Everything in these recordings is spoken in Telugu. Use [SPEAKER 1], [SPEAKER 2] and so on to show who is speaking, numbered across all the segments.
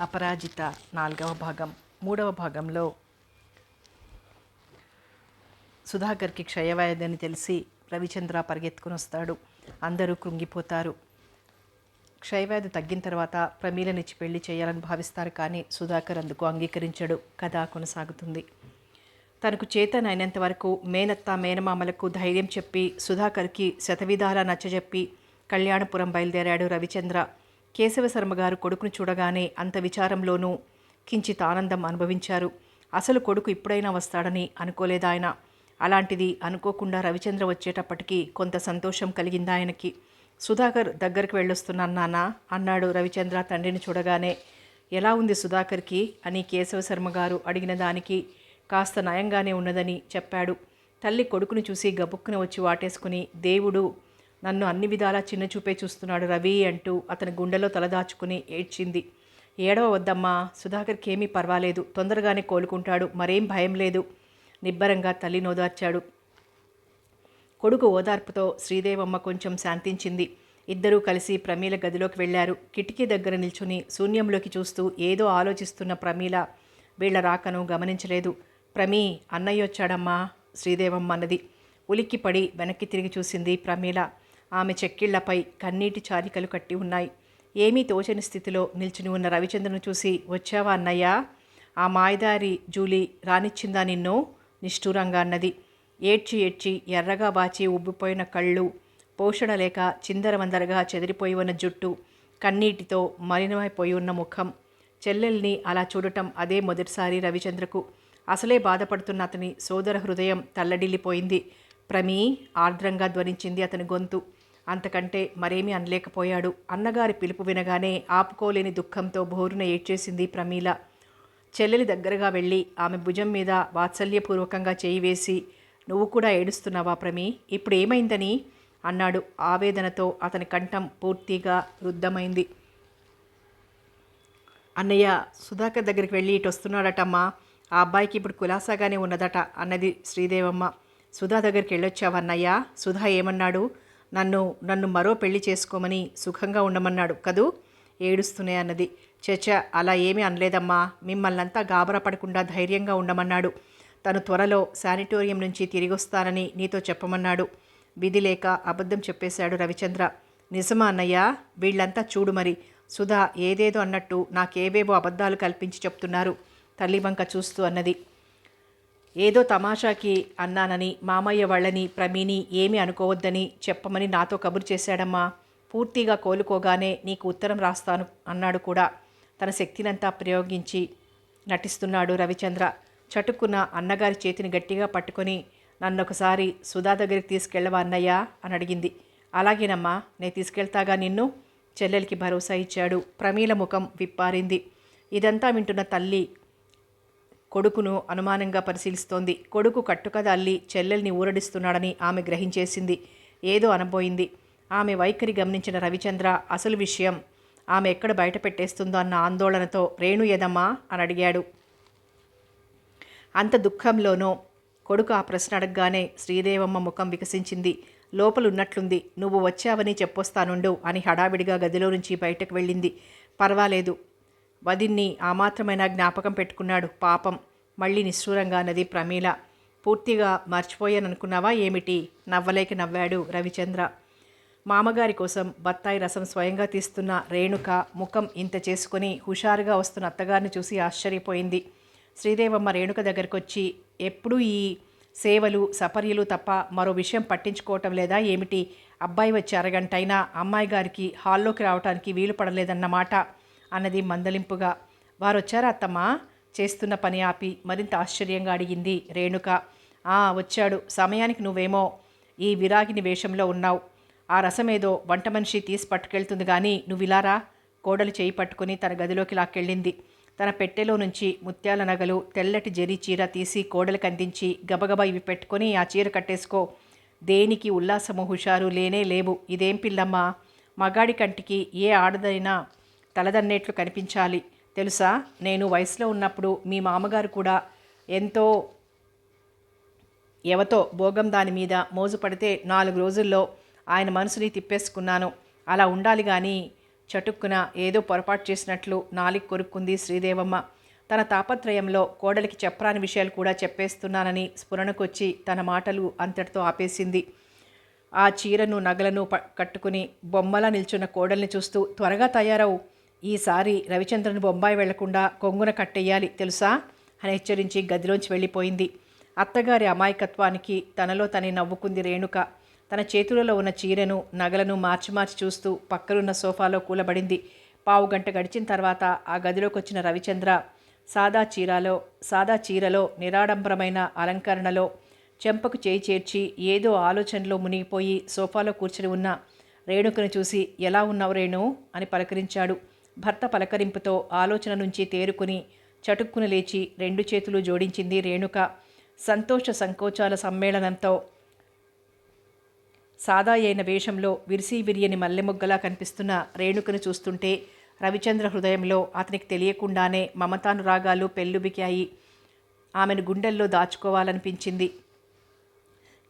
[SPEAKER 1] అపరాజిత 4వ భాగం. 3వ భాగంలో సుధాకర్కి క్షయవ్యాధని తెలిసి రవిచంద్ర పరిగెత్తుకుని వస్తాడు. అందరూ కృంగిపోతారు. క్షయవ్యాధి తగ్గిన తర్వాత ప్రమీలనిచ్చి పెళ్లి చేయాలని భావిస్తారు, కానీ సుధాకర్ అందుకు అంగీకరించడు. కథ కొనసాగుతుంది. తనకు చేతనైనంత వరకు మేనత్త మేనమామలకు ధైర్యం చెప్పి సుధాకర్కి శతవిధాలా నచ్చజెప్పి కళ్యాణపురం బయలుదేరాడు రవిచంద్ర. కేశవశర్మ గారు కొడుకును చూడగానే అంత విచారంలోనూ కించిత్ ఆనందం అనుభవించారు. అసలు కొడుకు ఇప్పుడైనా వస్తాడని అనుకోలేదాయన. అలాంటిది అనుకోకుండా రవిచంద్ర వచ్చేటప్పటికి కొంత సంతోషం కలిగింది ఆయనకి. సుధాకర్ దగ్గరికి వెళ్ళొస్తున్నాను నాన్న అన్నాడు రవిచంద్ర తండ్రిని చూడగానే. ఎలా ఉంది సుధాకర్కి అని కేశవశర్మ గారు అడిగిన దానికి కాస్త నయంగానే ఉన్నదని చెప్పాడు. తల్లి కొడుకును చూసి గబుక్కున వచ్చి వాటేసుకుని, దేవుడు నన్ను అన్ని విధాలా చిన్నచూపే చూస్తున్నాడు రవి అంటూ అతని గుండెలో తలదాచుకుని ఏడ్చింది. ఏడవ వద్దమ్మా, సుధాకర్కి ఏమీ పర్వాలేదు, తొందరగానే కోలుకుంటాడు, మరేం భయం లేదు నిబ్బరంగా తల్లి నోదార్చాడు. కొడుకు ఓదార్పుతో శ్రీదేవమ్మ కొంచెం శాంతించింది. ఇద్దరూ కలిసి ప్రమీల గదిలోకి వెళ్లారు. కిటికీ దగ్గర నిల్చుని శూన్యంలోకి చూస్తూ ఏదో ఆలోచిస్తున్న ప్రమీల వీళ్ల రాకను గమనించలేదు. ప్రమీ, అన్నయ్య వచ్చాడమ్మా శ్రీదేవమ్మ అన్నది. ఉలిక్కిపడి వెనక్కి తిరిగి చూసింది ప్రమీల. ఆమె చెక్కిళ్లపై కన్నీటి చారికలు కట్టి ఉన్నాయి. ఏమీ తోచని స్థితిలో నిల్చుని ఉన్న రవిచంద్రను చూసి, వచ్చావా అన్నయ్య, ఆ మాయదారి జూలీ రానిచ్చిందా నిన్ను నిష్ఠూరంగా అన్నది. ఏడ్చి ఏడ్చి ఎర్రగా బాచి ఉబ్బిపోయిన కళ్ళు, పోషణ లేక చిందరవందరగా చెదిరిపోయి ఉన్న జుట్టు, కన్నీటితో మలినమైపోయి ఉన్న ముఖం. చెల్లెల్ని అలా చూడటం అదే మొదటిసారి రవిచంద్రకు. అసలే బాధపడుతున్న అతని సోదర హృదయం తల్లడిల్లిపోయింది. ప్రమీ ఆర్ద్రంగా ధ్వనించింది అతని గొంతు. అంతకంటే మరేమీ అనలేకపోయాడు. అన్నగారి పిలుపు వినగానే ఆపుకోలేని దుఃఖంతో బోరున ఏడ్చేసింది ప్రమీల. చెల్లెలి దగ్గరగా వెళ్ళి ఆమె భుజం మీద వాత్సల్యపూర్వకంగా చేయి వేసి, నువ్వు కూడా ఏడుస్తున్నావా ప్రమీ, ఇప్పుడు ఏమైందని అన్నాడు. ఆవేదనతో అతని కంఠం పూర్తిగా రుద్ధమైంది. అన్నయ్య సుధాకర్ దగ్గరికి వెళ్ళి ఇటు వస్తున్నాడటమ్మా, ఆ అబ్బాయికి ఇప్పుడు కులాసాగానే ఉన్నదట అన్నది శ్రీదేవమ్మ. సుధా దగ్గరికి వెళ్ళొచ్చావన్నయ్య, సుధా ఏమన్నాడు? నన్ను మరో పెళ్లి చేసుకోమని సుఖంగా ఉండమన్నాడు కదూ ఏడుస్తూనే అన్నది. చచ, అలా ఏమీ అనలేదమ్మా, మిమ్మల్నంతా గాబరా పడకుండా ధైర్యంగా ఉండమన్నాడు. తను త్వరలో శానిటోరియం నుంచి తిరిగొస్తానని నీతో చెప్పమన్నాడు. విధి లేక అబద్ధం చెప్పేశాడు రవిచంద్ర. నిజమా అన్నయ్య? వీళ్ళంతా చూడు మరి, సుధా ఏదేదో అన్నట్టు నాకేవేవో అబద్ధాలు కల్పించి చెప్తున్నారు తల్లి వంక చూస్తూ అన్నది. ఏదో తమాషాకి అన్నానని మామయ్య వాళ్ళని ప్రమీని ఏమీ అనుకోవద్దని చెప్పమని నాతో కబురు చేశాడమ్మా. పూర్తిగా కోలుకోగానే నీకు ఉత్తరం రాస్తాను అన్నాడు కూడా. తన శక్తినంతా ప్రయోగించి నటిస్తున్నాడు రవిచంద్ర. చటుక్కున్న అన్నగారి చేతిని గట్టిగా పట్టుకొని, నన్నొకసారి సుధా దగ్గరికి తీసుకెళ్ళవా అన్నయ్య అని అడిగింది. అలాగేనమ్మా, నేను తీసుకెళ్తాగా నిన్ను చెల్లెలికి భరోసా ఇచ్చాడు. ప్రమీల ముఖం విప్పారింది. ఇదంతా వింటున్న తల్లి కొడుకును అనుమానంగా పరిశీలిస్తోంది. కొడుకు కట్టుకథ అల్లి చెల్లెల్ని ఊరడిస్తున్నాడని ఆమె గ్రహించేసింది. ఏదో అనబోయింది. ఆమె వైఖరి గమనించిన రవిచంద్ర అసలు విషయం ఆమె ఎక్కడ బయట పెట్టేస్తుందో అన్న ఆందోళనతో, రేణు ఏదమ్మా అని అడిగాడు. అంత దుఃఖంలోనో కొడుకు ఆ ప్రశ్న అడగగానే శ్రీదేవమ్మ ముఖం వికసించింది. లోపలున్నట్లుంది. నువ్వు వచ్చావని చెప్పొస్తానుండు అని హడావిడిగా గదిలో నుంచి బయటకు వెళ్ళింది. పర్వాలేదు, వదిన్ని ఆ మాత్రమైనా జ్ఞాపకం పెట్టుకున్నాడు పాపం, మళ్ళీ నిష్ఠూరంగా అన్నది ప్రమీల. పూర్తిగా మర్చిపోయాననుకున్నావా ఏమిటి నవ్వలేక నవ్వాడు రవిచంద్ర. మామగారి కోసం బత్తాయి రసం స్వయంగా తీస్తున్న రేణుక ముఖం ఇంత చేసుకుని హుషారుగా వస్తున్న అత్తగారిని చూసి ఆశ్చర్యపోయింది. శ్రీదేవమ్మ రేణుక దగ్గరకొచ్చి, ఎప్పుడూ ఈ సేవలు సపర్యలు తప్ప మరో విషయం పట్టించుకోవటం లేదా ఏమిటి? అబ్బాయి వచ్చి అరగంటైనా అమ్మాయి గారికి హాల్లోకి రావటానికి వీలు పడలేదన్నమాట అన్నది మందలింపుగా. వారొచ్చారా అత్తమ్మా చేస్తున్న పని ఆపి మరింత ఆశ్చర్యంగా అడిగింది రేణుక. వచ్చాడు, సమయానికి నువ్వేమో ఈ విరాగిని వేషంలో ఉన్నావు. ఆ రసమేదో వంట మనిషి తీసి పట్టుకెళ్తుంది కానీ నువ్విలారా కోడలు చేయి పట్టుకుని తన గదిలోకి లాక్కెళ్ళింది. తన పెట్టెలో నుంచి ముత్యాల నగలు, తెల్లటి జరీ చీర తీసి కోడలికి అందించి, గబగబా ఇవి పెట్టుకొని ఆ చీర కట్టేసుకో, దేనికి ఉల్లాసము హుషారు లేనే లేవు, ఇదేం పిల్లమ్మా, మగాడి కంటికి ఏ ఆడదైనా తలదన్నేట్లు కనిపించాలి తెలుసా. నేను వయసులో ఉన్నప్పుడు మీ మామగారు కూడా ఎంతో ఎవతో భోగం దాని మీద మోజు పడితే 4 రోజుల్లో ఆయన మనసుని తిప్పేసుకున్నాను. అలా ఉండాలి కానీ చటుక్కున ఏదో పొరపాటు చేసినట్లు నాలిక కొరుక్కుంది శ్రీదేవమ్మ. తన తాపత్రయంలో కోడలికి చెప్పరాని విషయాలు కూడా చెప్పేస్తున్నానని స్ఫురణకొచ్చి తన మాటలు అంతటితో ఆపేసింది. ఆ చీరను నగలను కట్టుకుని బొమ్మలా నిల్చున్న కోడల్ని చూస్తూ, త్వరగా తయారవు, ఈసారి రవిచంద్రన్ బొంబాయి వెళ్లకుండా కొంగున కట్టెయ్యాలి తెలుసా అని హెచ్చరించి గదిలోంచి వెళ్ళిపోయింది. అత్తగారి అమాయకత్వానికి తనలో తనే నవ్వుకుంది రేణుక. తన చేతులలో ఉన్న చీరను నగలను మార్చి మార్చి చూస్తూ పక్కనున్న సోఫాలో కూలబడింది. పావుగంట గడిచిన తర్వాత ఆ గదిలోకి వచ్చిన రవిచంద్ర సాదా చీరలో నిరాడంబరమైన అలంకరణలో చెంపకు చేయి చేర్చి ఏదో ఆలోచనలో మునిగిపోయి సోఫాలో కూర్చుని ఉన్న రేణుకను చూసి, ఎలా ఉన్నావు రేణు అని పలకరించాడు. భర్త పలకరింపుతో ఆలోచన నుంచి తేరుకుని చటుక్కున లేచి 2 చేతులు జోడించింది రేణుక. సంతోష సంకోచాల సమ్మేళనంతో సాదా అయిన వేషంలో విరిసి విరియని మల్లెమొగ్గలా కనిపిస్తున్న రేణుకను చూస్తుంటే రవిచంద్ర హృదయంలో అతనికి తెలియకుండానే మమతానురాగాలు పెల్లుబికాయి. ఆమెను గుండెల్లో దాచుకోవాలనిపించింది.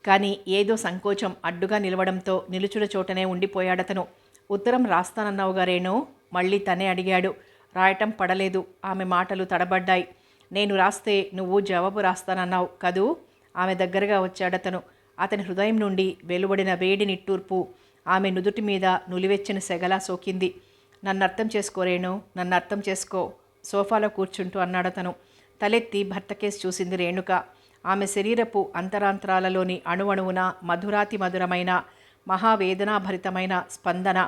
[SPEAKER 1] కానీ ఏదో సంకోచం అడ్డుగా నిలవడంతో నిలుచుడ చోటనే ఉండిపోయాడతను. ఉత్తరం రాస్తానన్నావుగా రేణు? మళ్ళీ తనే అడిగాడు. రాయటం పడలేదు. ఆమె మాటలు తడబడ్డాయి. నేను రాస్తే నువ్వు జవాబు రాస్తానన్నావు కదూ? ఆమె దగ్గరగా వచ్చాడతను. అతని హృదయం నుండి వెలువడిన వేడి నిట్టూర్పు ఆమె నుదుటి మీద నులివెచ్చని సెగలా సోకింది. నన్నర్థం చేసుకోరేణు, నన్నర్థం చేసుకో, సోఫాలో కూర్చుంటూ అన్నాడతను. తలెత్తి భర్తకేసి చూసింది రేణుక. ఆమె శరీరపు అంతరాంతరాలలోని అణువణువున మధురాతి మధురమైన మహావేదనాభరితమైన స్పందన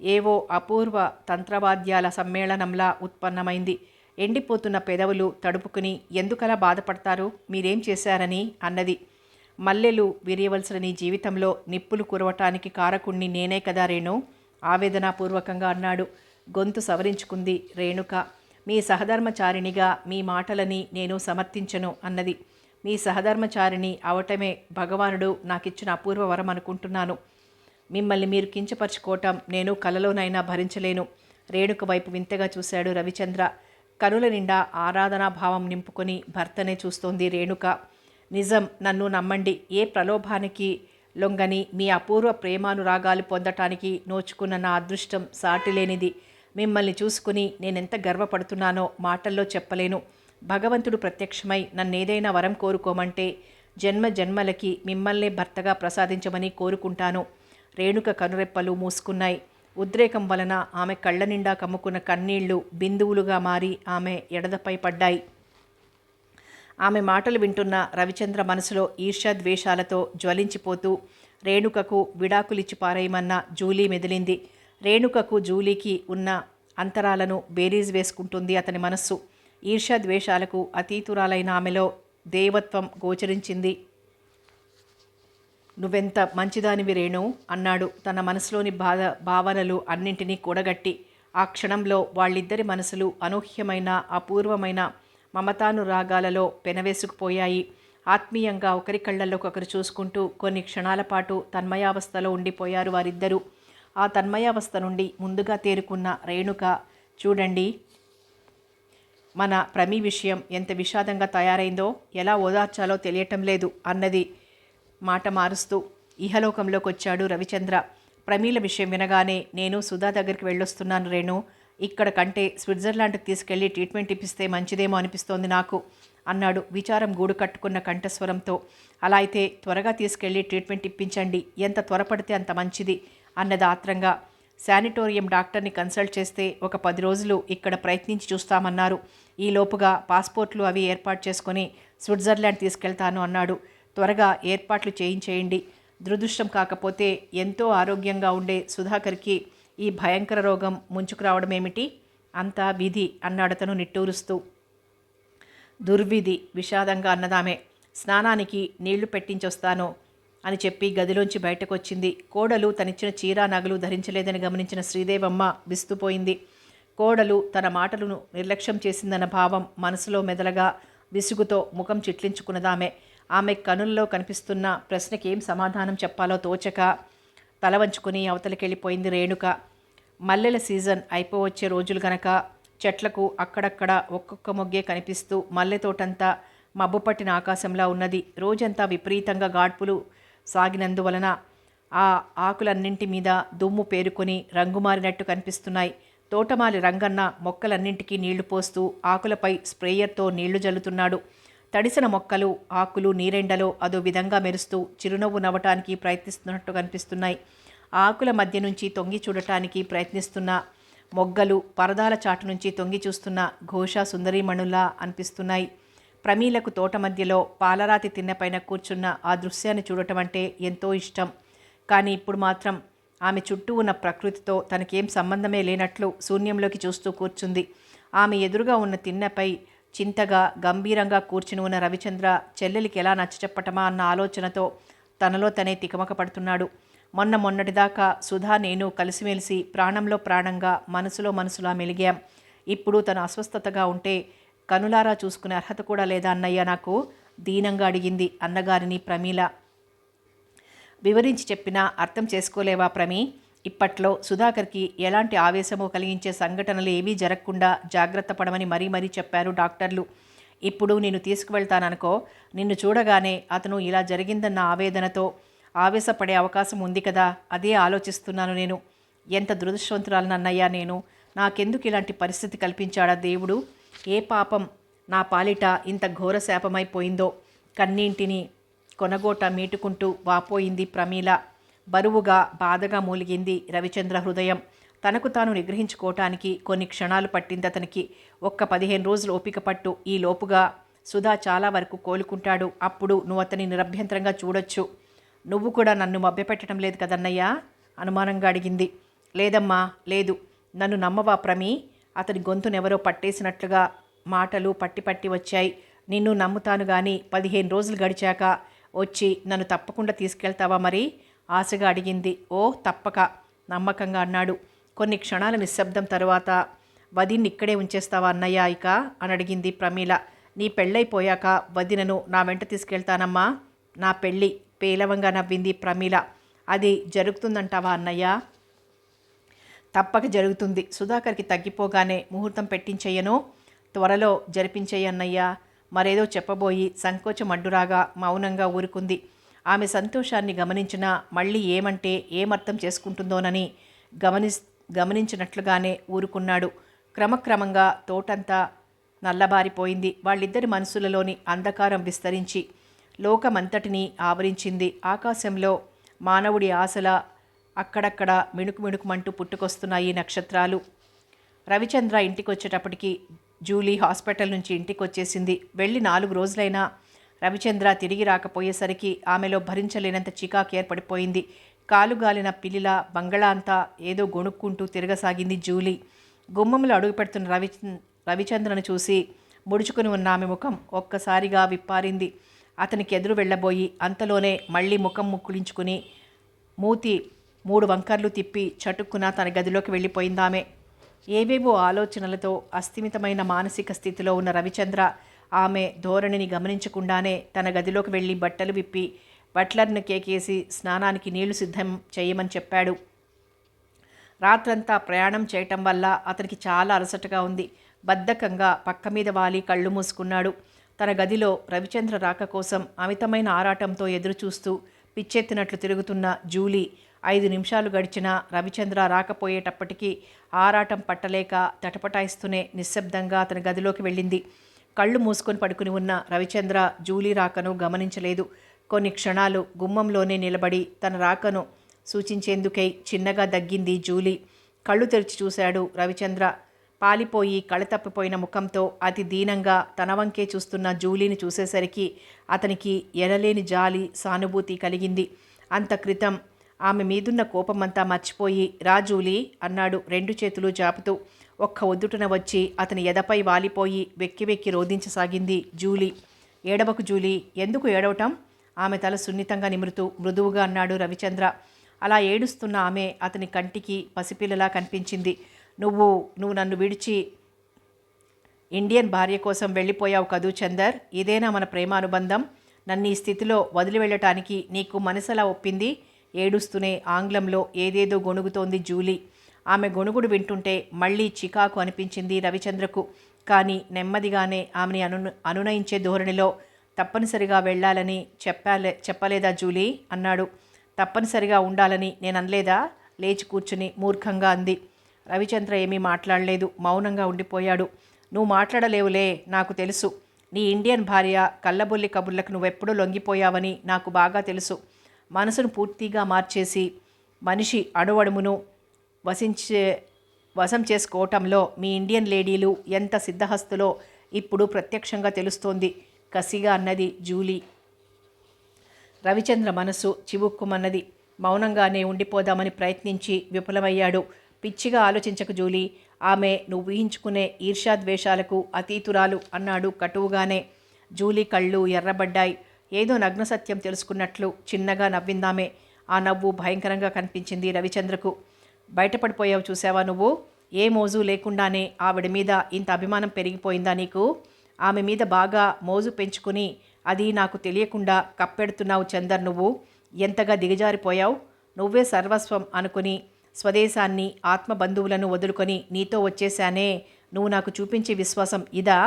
[SPEAKER 1] ఏవో అపూర్వ తంత్రవాద్యాల సమ్మేళనంలా ఉత్పన్నమైంది. ఎండిపోతున్న పెదవులు తడుపుకుని, ఎందుకలా బాధపడతారు, మీరేం చేశారని అన్నది. మల్లెలు విరియవలసిన నీ జీవితంలో నిప్పులు కురవటానికి కారకుణ్ణి నేనే కదా రేణు, ఆవేదనాపూర్వకంగా అన్నాడు. గొంతు సవరించుకుంది రేణుక. మీ సహధర్మచారిణిగా మీ మాటలని నేను సమర్థించను అన్నది. మీ సహధర్మచారిణి అవటమే భగవానుడు నాకిచ్చిన అపూర్వ వరం అనుకుంటున్నాను. మిమ్మల్ని మీరు కించపరుచుకోవటం నేను కలలోనైనా భరించలేను. రేణుక వైపు వింతగా చూశాడు రవిచంద్ర. కనుల నిండా ఆరాధనాభావం నింపుకొని భర్తనే చూస్తోంది రేణుక. నిజం, నన్ను నమ్మండి. ఏ ప్రలోభానికి లొంగని మీ అపూర్వ ప్రేమానురాగాలు పొందటానికి నోచుకున్న నా అదృష్టం సాటిలేనిది. మిమ్మల్ని చూసుకుని నేనెంత గర్వపడుతున్నానో మాటల్లో చెప్పలేను. భగవంతుడు ప్రత్యక్షమై నన్నేదైనా వరం కోరుకోమంటే జన్మ జన్మలకి మిమ్మల్నే భర్తగా ప్రసాదించమని కోరుకుంటాను. రేణుక కనురెప్పలు మూసుకున్నాయి. ఉద్రేకం వలన ఆమె కళ్ళ నిండా కమ్ముకున్న కన్నీళ్లు బిందువులుగా మారి ఆమె ఎడదపై పడ్డాయి. ఆమె మాటలు వింటున్న రవిచంద్ర మనసులో ఈర్ష్యాద్వేషాలతో జ్వలించిపోతూ రేణుకకు విడాకులిచ్చి పారేయమన్న జూలీ మెదిలింది. రేణుకకు జూలీకి ఉన్న అంతరాలను బేరీజ్ వేసుకుంటుంది అతని మనస్సు. ఈర్ష్యాద్వేషాలకు అతీతురాలైన ఆమెలో దేవత్వం గోచరించింది. నువ్వెంత మంచిదానివి రేణు అన్నాడు తన మనసులోని భావనలు అన్నింటినీ కూడగట్టి. ఆ క్షణంలో వాళ్ళిద్దరి మనసులు అనూహ్యమైన అపూర్వమైన మమతానురాగాలలో పెనవేసుకుపోయాయి. ఆత్మీయంగా ఒకరి కళ్ళల్లోకొకరు చూసుకుంటూ కొన్ని క్షణాల పాటు తన్మయావస్థలో ఉండిపోయారు వారిద్దరూ. ఆ తన్మయావస్థ నుండి ముందుగా తేరుకున్న రేణుక, చూడండి, మన ప్రమీ విషయం ఎంత విషాదంగా తయారైందో, ఎలా ఓదార్చాలో తెలియటం లేదు అన్నది మాట మారుస్తూ. ఇహలోకంలోకి వచ్చాడు రవిచంద్ర. ప్రమీల విషయం వినగానే నేను సుధా దగ్గరికి వెళ్ళొస్తున్నాను రేణు. ఇక్కడ కంటే స్విట్జర్లాండ్కి తీసుకెళ్లి ట్రీట్మెంట్ ఇప్పిస్తే మంచిదేమో అనిపిస్తోంది నాకు అన్నాడు విచారం గూడు కట్టుకున్న కంఠస్వరంతో. అలా అయితే త్వరగా తీసుకెళ్లి ట్రీట్మెంట్ ఇప్పించండి, ఎంత త్వరపడితే అంత మంచిది అన్నది ఆత్రంగా. శానిటోరియం డాక్టర్ని కన్సల్ట్ చేస్తే ఒక 10 రోజులు ఇక్కడ ప్రయత్నించి చూస్తామన్నారు. ఈలోపుగా పాస్పోర్ట్లు అవి ఏర్పాటు చేసుకుని స్విట్జర్లాండ్ తీసుకెళ్తాను అన్నాడు. త్వరగా ఏర్పాట్లు చేయించేయండి. దురదృష్టం కాకపోతే ఎంతో ఆరోగ్యంగా ఉండే సుధాకర్కి ఈ భయంకర రోగం ముంచుకురావడమేమిటి? అంతా విధి అన్నాడతను నిట్టూరుస్తూ. దుర్విధి విషాదంగా అన్నదామె. స్నానానికి నీళ్లు పెట్టించొస్తాను అని చెప్పి గదిలోంచి బయటకొచ్చింది. కోడలు తనిచ్చిన చీరా నగలు ధరించలేదని గమనించిన శ్రీదేవమ్మ విస్తుపోయింది. కోడలు తన మాటలను నిర్లక్ష్యం చేసిందన్న భావం మనసులో మెదలగా విసుగుతో ముఖం చిట్లించుకున్నదామె. ఆమె కనుల్లో కనిపిస్తున్న ప్రశ్నకి ఏం సమాధానం చెప్పాలో తోచక తల వంచుకుని అవతలికెళ్ళిపోయింది రేణుక. మల్లెల సీజన్ అయిపోవచ్చే రోజులు గనక చెట్లకు అక్కడక్కడ ఒక్కొక్క మొగ్గే కనిపిస్తూ మల్లెతోటంతా మబ్బు పట్టిన ఆకాశంలా ఉన్నది. రోజంతా విపరీతంగా గాడ్పులు సాగినందువలన ఆ ఆకులన్నింటి మీద దుమ్ము పేరుకొని రంగుమారినట్టు కనిపిస్తున్నాయి. తోటమాలి రంగన్న మొక్కలన్నింటికీ నీళ్లు పోస్తూ ఆకులపై స్ప్రేయర్తో నీళ్లు జల్లుతున్నాడు. తడిసిన మొక్కలు, ఆకులు నీరెండలో అదో విధంగా మెరుస్తూ చిరునవ్వు నవ్వటానికి ప్రయత్నిస్తున్నట్టు కనిపిస్తున్నాయి. ఆకుల మధ్య నుంచి తొంగి చూడటానికి ప్రయత్నిస్తున్న మొగ్గలు పరదాల చాటు నుంచి తొంగి చూస్తున్న ఘోషా సుందరీమణుల్లా అనిపిస్తున్నాయి. ప్రమీలకు తోట మధ్యలో పాలరాతి తిన్నెపైన కూర్చున్న ఆ దృశ్యాన్ని చూడటం అంటే ఎంతో ఇష్టం. కానీ ఇప్పుడు మాత్రం ఆమె చుట్టూ ఉన్న ప్రకృతితో తనకేం సంబంధమే లేనట్లు శూన్యంలోకి చూస్తూ కూర్చుంది. ఆమె ఎదురుగా ఉన్న తిన్నెపై చింతగా గంభీరంగా కూర్చుని ఉన్న రవిచంద్ర చెల్లెలికి ఎలా నచ్చచెప్పటమా అన్న ఆలోచనతో తనలో తనే తికమక పడుతున్నాడు. మొన్నటిదాకా సుధా నేను కలిసిమెలిసి ప్రాణంలో ప్రాణంగా మనసులో మనసులా మెలిగాం. ఇప్పుడు తను అస్వస్థతగా ఉంటే కనులారా చూసుకునే అర్హత కూడా లేదా అన్నయ్య నాకు? దీనంగా అడిగింది అన్నగారిని ప్రమీల. వివరించి చెప్పినా అర్థం చేసుకోలేవా ప్రమీ? ఇప్పట్లో సుధాకర్కి ఎలాంటి ఆవేశమో కలిగించే సంఘటనలు ఏవీ జరగకుండా జాగ్రత్త పడమని మరీ చెప్పారు డాక్టర్లు. ఇప్పుడు నేను తీసుకువెళ్తాననుకో, నిన్ను చూడగానే అతను ఇలా జరిగిందన్న ఆవేదనతో ఆవేశపడే అవకాశం ఉంది కదా, అదే ఆలోచిస్తున్నాను నేను. ఎంత దురదృష్టవంతురాలనన్నయ్యా నేను. నాకెందుకు ఇలాంటి పరిస్థితి కల్పించాడా దేవుడు? ఏ పాపం నా పాలిట ఇంత ఘోర శాపమైపోయిందో. కన్నీంటిని కొనగోట మీటుకుంటూ వాపోయింది ప్రమీల. బరువుగా బాధగా మూలిగింది రవిచంద్ర హృదయం. తనకు తాను నిగ్రహించుకోవటానికి కొన్ని క్షణాలు పట్టింది అతనికి. ఒక్క 15 రోజులు ఓపిక పట్టు. ఈ లోపుగా సుధా చాలా వరకు కోలుకుంటాడు. అప్పుడు నువ్వు అతని నిరభ్యంతరంగా చూడొచ్చు. నువ్వు కూడా నన్ను మభ్యపెట్టడం లేదు కదన్నయ్యా? అనుమానంగా అడిగింది. లేదమ్మా, లేదు. నన్ను నమ్మవా ప్రమీ? అతని గొంతునెవరో పట్టేసినట్లుగా మాటలు పట్టి వచ్చాయి. నిన్ను నమ్ముతాను గాని 15 రోజులు గడిచాక వచ్చి నన్ను తప్పకుండా తీసుకెళ్తావా మరి? ఆశగా అడిగింది. ఓ తప్పక, నమ్మకంగా అన్నాడు. కొన్ని క్షణాల నిశ్శబ్దం తరువాత వదిన్ని ఇక్కడే ఉంచేస్తావా అన్నయ్య ఇక అని అడిగింది ప్రమీల. నీ పెళ్ళైపోయాక వదినను నా వెంట తీసుకెళ్తానమ్మా. నా పెళ్ళి, పేలవంగా నవ్వింది ప్రమీల. అది జరుగుతుందంటావా అన్నయ్య? తప్పక జరుగుతుంది. సుధాకర్కి తగ్గిపోగానే ముహూర్తం పెట్టించెయ్యను. త్వరలో జరిపించేయన్నయ్యా. మరేదో చెప్పబోయి సంకోచం అడ్డురాగా మౌనంగా ఊరుకుంది. ఆమె సంతోషాన్ని గమనించినా మళ్ళీ ఏమంటే ఏమర్థం చేసుకుంటుందోనని గమనించినట్లుగానే ఊరుకున్నాడు. క్రమక్రమంగా తోటంతా నల్లబారిపోయింది. వాళ్ళిద్దరి మనసులలోని అంధకారం విస్తరించి లోకమంతటినీ ఆవరించింది. ఆకాశంలో మానవుడి ఆశల అక్కడక్కడ మిణుకుమంటూ పుట్టుకొస్తున్నాయి నక్షత్రాలు. రవిచంద్ర ఇంటికొచ్చేటప్పటికి జూలీ హాస్పిటల్ నుంచి ఇంటికి వచ్చేసింది. వెళ్ళి 4 రోజులైనా రవిచంద్ర తిరిగి రాకపోయేసరికి ఆమెలో భరించలేనంత చికాకు ఏర్పడిపోయింది. కాలుగాలిన పిల్లిలా బంగళా అంతా ఏదో గొణుక్కుంటూ తిరగసాగింది జూలీ. గుమ్మంలో అడుగుపెడుతున్న రవిచంద్రను చూసి ముడుచుకుని ఉన్న ఆమె ముఖం ఒక్కసారిగా విప్పారింది. అతనికి ఎదురు వెళ్ళబోయి అంతలోనే మళ్ళీ ముఖం ముక్కులించుకుని మూతి 3 వంకర్లు తిప్పి చటుక్కున తన గదిలోకి వెళ్ళిపోయిందామె. ఏవేవో ఆలోచనలతో అస్థిమితమైన మానసిక స్థితిలో ఉన్న రవిచంద్ర ఆమె ధోరణిని గమనించకుండానే తన గదిలోకి వెళ్ళి బట్టలు విప్పి బట్లర్ను కేకేసి స్నానానికి నీళ్లు సిద్ధం చేయమని చెప్పాడు. రాత్రంతా ప్రయాణం చేయటం వల్ల అతనికి చాలా అలసటగా ఉంది. బద్ధకంగా పక్క మీద వాలి కళ్ళు మూసుకున్నాడు. తన గదిలో రవిచంద్ర రాక కోసం అమితమైన ఆరాటంతో ఎదురుచూస్తూ పిచ్చెత్తినట్లు తిరుగుతున్న జూలీ 5 నిమిషాలు గడిచినా రవిచంద్ర రాకపోయేటప్పటికీ ఆరాటం పట్టలేక తటపటాయిస్తూనే నిశ్శబ్దంగా అతని గదిలోకి వెళ్ళింది. కళ్ళు మూసుకొని పడుకుని ఉన్న రవిచంద్ర జూలీ రాకను గమనించలేదు. కొన్ని క్షణాలు గుమ్మంలోనే నిలబడి తన రాకను సూచించేందుకై చిన్నగా దగ్గింది జూలీ. కళ్ళు తెరిచి చూశాడు రవిచంద్ర. పాలిపోయి కళతప్పిపోయిన ముఖంతో అతి దీనంగా తన వంకే చూస్తున్న జూలీని చూసేసరికి అతనికి ఎనలేని జాలి, సానుభూతి కలిగింది. అంత క్రితం ఆమె మీదున్న కోపమంతా మర్చిపోయి రా జూలీ అన్నాడు 2 చేతులు జాపుతూ. ఒక్క ఒద్దుటన వచ్చి అతని ఎదపై వాలిపోయి వెక్కి రోధించసాగింది జూలీ. ఏడవకు జూలీ, ఎందుకు ఏడవటం? ఆమె తల సున్నితంగా నిమురుతూ మృదువుగా అన్నాడు రవిచంద్ర. అలా ఏడుస్తున్న ఆమె అతని కంటికి పసిపిల్లలా కనిపించింది. నువ్వు నన్ను విడిచి ఇండియన్ భార్య కోసం వెళ్ళిపోయావు కదూ చందర్. ఇదేనా మన ప్రేమానుబంధం? నన్ను ఈ స్థితిలో వదిలి వెళ్ళటానికి నీకు మనసలా ఒప్పింది? ఏడుస్తూనే ఆంగ్లంలో ఏదేదో గొణుగుతోంది జూలీ. ఆమె గొణుగుడు వింటుంటే మళ్ళీ చికాకు అనిపించింది రవిచంద్రకు. కానీ నెమ్మదిగానే ఆమెని అనునయించే ధోరణిలో తప్పనిసరిగా వెళ్ళాలని చెప్పలేదా జూలీ అన్నాడు. తప్పనిసరిగా ఉండాలని నేను అనలేదా? లేచి కూర్చుని మూర్ఖంగా అంది. రవిచంద్ర ఏమీ మాట్లాడలేదు, మౌనంగా ఉండిపోయాడు. నువ్వు మాట్లాడలేవులే, నాకు తెలుసు. నీ ఇండియన్ భార్య కళ్ళబొల్లి కబుర్లకు నువ్వెప్పుడూ లొంగిపోయావని నాకు బాగా తెలుసు. మనసును పూర్తిగా మార్చేసి మనిషి అణువణువును వశం చేసుకోవటంలో మీ ఇండియన్ లేడీలు ఎంత సిద్ధహస్తులో ఇప్పుడు ప్రత్యక్షంగా తెలుస్తోంది కసిగా అన్నది జూలీ. రవిచంద్ర మనసు చివుక్కుమన్నది. మౌనంగానే ఉండిపోదామని ప్రయత్నించి విఫలమయ్యాడు. పిచ్చిగా ఆలోచించకు జూలీ, ఆమె నువ్వు ఊహించుకునే ఈర్ష్యాద్వేషాలకు అతీతురాలు అన్నాడు కటువుగానే. జూలీ కళ్ళు ఎర్రబడ్డాయి. ఏదో నగ్న సత్యం తెలుసుకున్నట్లు చిన్నగా నవ్విందామే. ఆ నవ్వు భయంకరంగా కనిపించింది రవిచంద్రకు. బయటపడిపోయావు చూసావా నువ్వు? ఏ మోజు లేకుండానే ఆవిడ మీద ఇంత అభిమానం పెరిగిపోయిందా నీకు? ఆమె మీద బాగా మోజు పెంచుకుని అది నాకు తెలియకుండా కప్పెడుతున్నావు చందర్. నువ్వు ఎంతగా దిగజారిపోయావు. నువ్వే సర్వస్వం అనుకుని స్వదేశాన్ని ఆత్మబంధువులను వదులుకొని నీతో వచ్చేశానే. నువ్వు నాకు చూపించే విశ్వాసం ఇదా?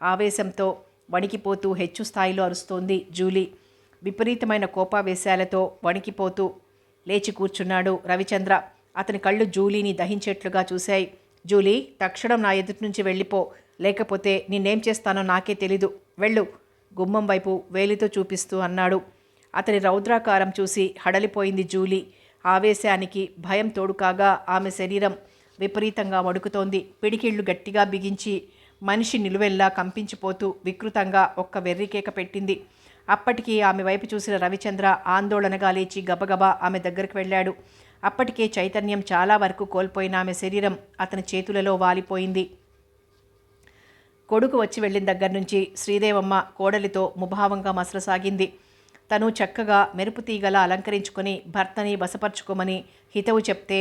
[SPEAKER 1] ఆవేశంతో వణికిపోతూ హెచ్చు స్థాయిలో అరుస్తోంది జూలీ. విపరీతమైన కోపావేశాలతో వణికిపోతూ లేచి కూర్చున్నాడు రవిచంద్ర. అతని కళ్ళు జూలీని దహించేట్లుగా చూశాయి. జూలీ, తక్షణం నా ఎదుటి నుంచి వెళ్ళిపో, లేకపోతే నిన్నేం చేస్తానో నాకే తెలీదు. వెళ్ళు, గుమ్మం వైపు వేలితో చూపిస్తూ అన్నాడు. అతని రౌద్రాకారం చూసి హడలిపోయింది జూలీ. ఆవేశానికి భయం తోడుకాగా ఆమె శరీరం విపరీతంగా వణుకుతోంది. పిడికిళ్ళు గట్టిగా బిగించి మనిషి నిలువెల్లా కంపించిపోతూ వికృతంగా ఒక్క వెర్రికేక పెట్టింది. అప్పటికి ఆమె వైపు చూసిన రవిచంద్ర ఆందోళనగా లేచి గబగబా ఆమె దగ్గరికి వెళ్ళాడు. అప్పటికే చైతన్యం చాలా వరకు కోల్పోయిన ఆమె శరీరం అతని చేతులలో వాలిపోయింది. కొడుకు వచ్చి వెళ్ళిన దగ్గర నుంచి శ్రీదేవమ్మ కోడలితో ముభావంగా మసలసాగింది. తను చక్కగా మెరుపు తీగలా అలంకరించుకొని భర్తని వశపరుచుకోమని హితవు చెప్తే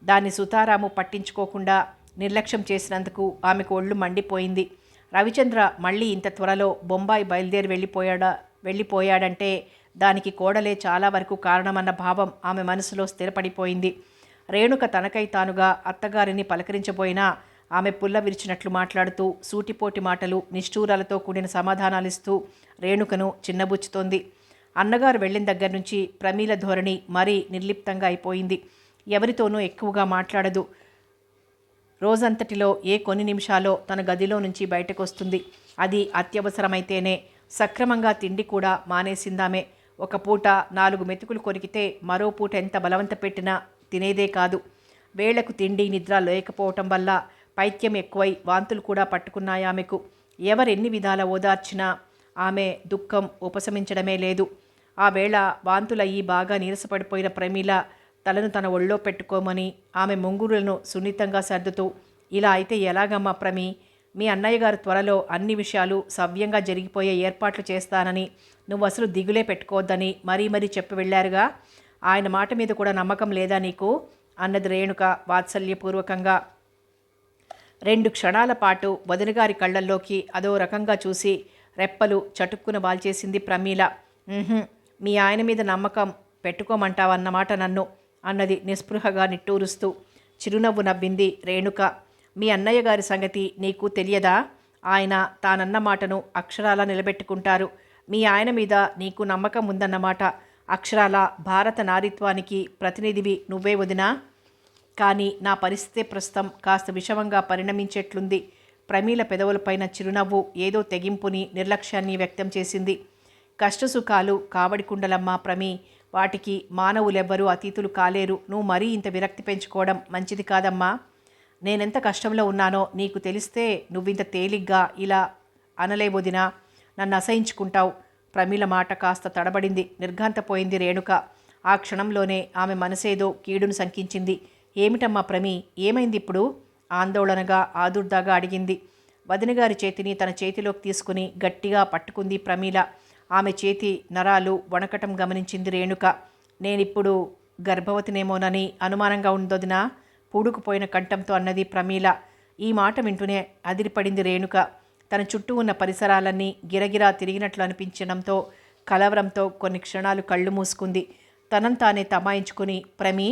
[SPEAKER 1] దాన్ని సుతారాము పట్టించుకోకుండా నిర్లక్ష్యం చేసినందుకు ఆమెకు ఒళ్ళు మండిపోయింది. రవిచంద్ర మళ్ళీ ఇంత త్వరలో బొంబాయి బయలుదేరి వెళ్ళిపోయాడంటే దానికి కోడలే చాలా వరకు కారణమన్న భావం ఆమె మనసులో స్థిరపడిపోయింది. రేణుక తనకై తానుగా అత్తగారిని పలకరించబోయినా ఆమె పుల్ల విరిచినట్లు మాట్లాడుతూ సూటిపోటి మాటలు, నిష్ఠూరాలతో కూడిన సమాధానాలిస్తూ రేణుకను చిన్నబుచ్చుతోంది. అన్నగారు వెళ్ళిన దగ్గర నుంచి ప్రమీల ధోరణి మరీ నిర్లిప్తంగా అయిపోయింది. ఎవరితోనూ ఎక్కువగా మాట్లాడదు. రోజంతటిలో ఏ కొన్ని నిమిషాలో తన గదిలో నుంచి బయటకు వస్తుంది. అది అత్యవసరమైతేనే. సక్రమంగా తిండి కూడా మానేసిందామే. ఒక పూట 4 మెతుకులు కొరికితే మరో పూట ఎంత బలవంత పెట్టినా తినేదే కాదు. వేళకు తిండి నిద్ర లేకపోవటం వల్ల పైత్యం ఎక్కువై వాంతులు కూడా పట్టుకున్నాయి ఆమెకు. ఎవరెన్ని విధాల ఓదార్చినా ఆమె దుఃఖం ఉపశమించడమే లేదు. ఆ వేళ వాంతులయ్యి బాగా నీరసపడిపోయిన ప్రమీల తలను తన ఒళ్ళో పెట్టుకోమని ఆమె ముంగురులను సున్నితంగా సర్దుతూ, ఇలా అయితే ఎలాగమ్మా ప్రమీ? మీ అన్నయ్య గారు త్వరలో అన్ని విషయాలు సవ్యంగా జరిగిపోయే ఏర్పాట్లు చేస్తానని, నువ్వు అసలు దిగులే పెట్టుకోవద్దని మరీ మరీ చెప్పి వెళ్ళారుగా. ఆయన మాట మీద కూడా నమ్మకం లేదా నీకు? అన్నది రేణుక వాత్సల్యపూర్వకంగా. 2 క్షణాల పాటు వదినగారి కళ్ళల్లోకి అదో రకంగా చూసి రెప్పలు చటుక్కున వాల్చేసింది ప్రమీల. మీ ఆయన మీద నమ్మకం పెట్టుకోమంటావన్నమాట నన్ను, అన్నది నిస్పృహగా నిట్టూరుస్తూ. చిరునవ్వు నవ్వింది రేణుక. మీ అన్నయ్య గారి సంగతి నీకు తెలియదా? ఆయన తానన్న మాటను అక్షరాలా నిలబెట్టుకుంటారు. మీ ఆయన మీద నీకు నమ్మకం ఉందన్నమాట. అక్షరాల భారత నారీత్వానికి ప్రతినిధివి నువ్వే వదినా. కానీ నా పరిస్థితి ప్రస్తుతం కాస్త విషమంగా పరిణమించేట్లుంది. ప్రమీల పెదవులపైన చిరునవ్వు ఏదో తెగింపుని, నిర్లక్ష్యాన్ని వ్యక్తం చేసింది. కష్టసుఖాలు కావడి కుండలమ్మా ప్రమీ, వాటికి మానవులెవ్వరూ అతీతులు కాలేరు. నువ్వు మరీ ఇంత విరక్తి పెంచుకోవడం మంచిది కాదమ్మా. నేనెంత కష్టంలో ఉన్నానో నీకు తెలిస్తే నువ్వింత తేలిగ్గా ఇలా అనలేవొదినా. నన్ను అసహించుకుంటావు. ప్రమీల మాట కాస్త తడబడింది. నిర్ఘాంతపోయింది రేణుక. ఆ క్షణంలోనే ఆమె మనసేదో కీడును శంకించింది. ఏమిటమ్మా ప్రమీ, ఏమైంది ఇప్పుడు? ఆందోళనగా ఆదుర్దాగా అడిగింది. వదినగారి చేతిని తన చేతిలోకి తీసుకుని గట్టిగా పట్టుకుంది ప్రమీల. ఆమె చేతి నరాలు వణకటం గమనించింది రేణుక. నేనిప్పుడు గర్భవతినేమోనని అనుమానంగా ఉందొదినా, పూడుకుపోయిన కంఠంతో అన్నది ప్రమీల. ఈ మాట వింటూనే అదిరిపడింది రేణుక. తన చుట్టూ ఉన్న పరిసరాలన్నీ గిరగిరా తిరిగినట్లు అనిపించడంతో కలవరంతో కొన్ని క్షణాలు కళ్ళు మూసుకుంది. తనంతానే తమాయించుకుని, ప్రమీ,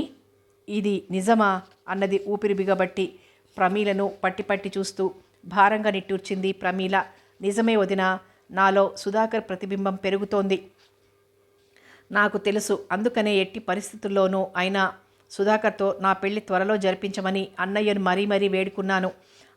[SPEAKER 1] ఇది నిజమా అన్నది ఊపిరి బిగబట్టి. ప్రమీలను పట్టి చూస్తూ భారంగా నిట్టూర్చింది ప్రమీల. నిజమే వదినా, నాలో సుధాకర్ ప్రతిబింబం పెరుగుతోంది. నాకు తెలుసు. అందుకనే ఎట్టి పరిస్థితుల్లోనూ అయినా సుధాకర్తో నా పెళ్లి త్వరలో జరిపించమని అన్నయ్యను మరీ మరీ వేడుకున్నాను.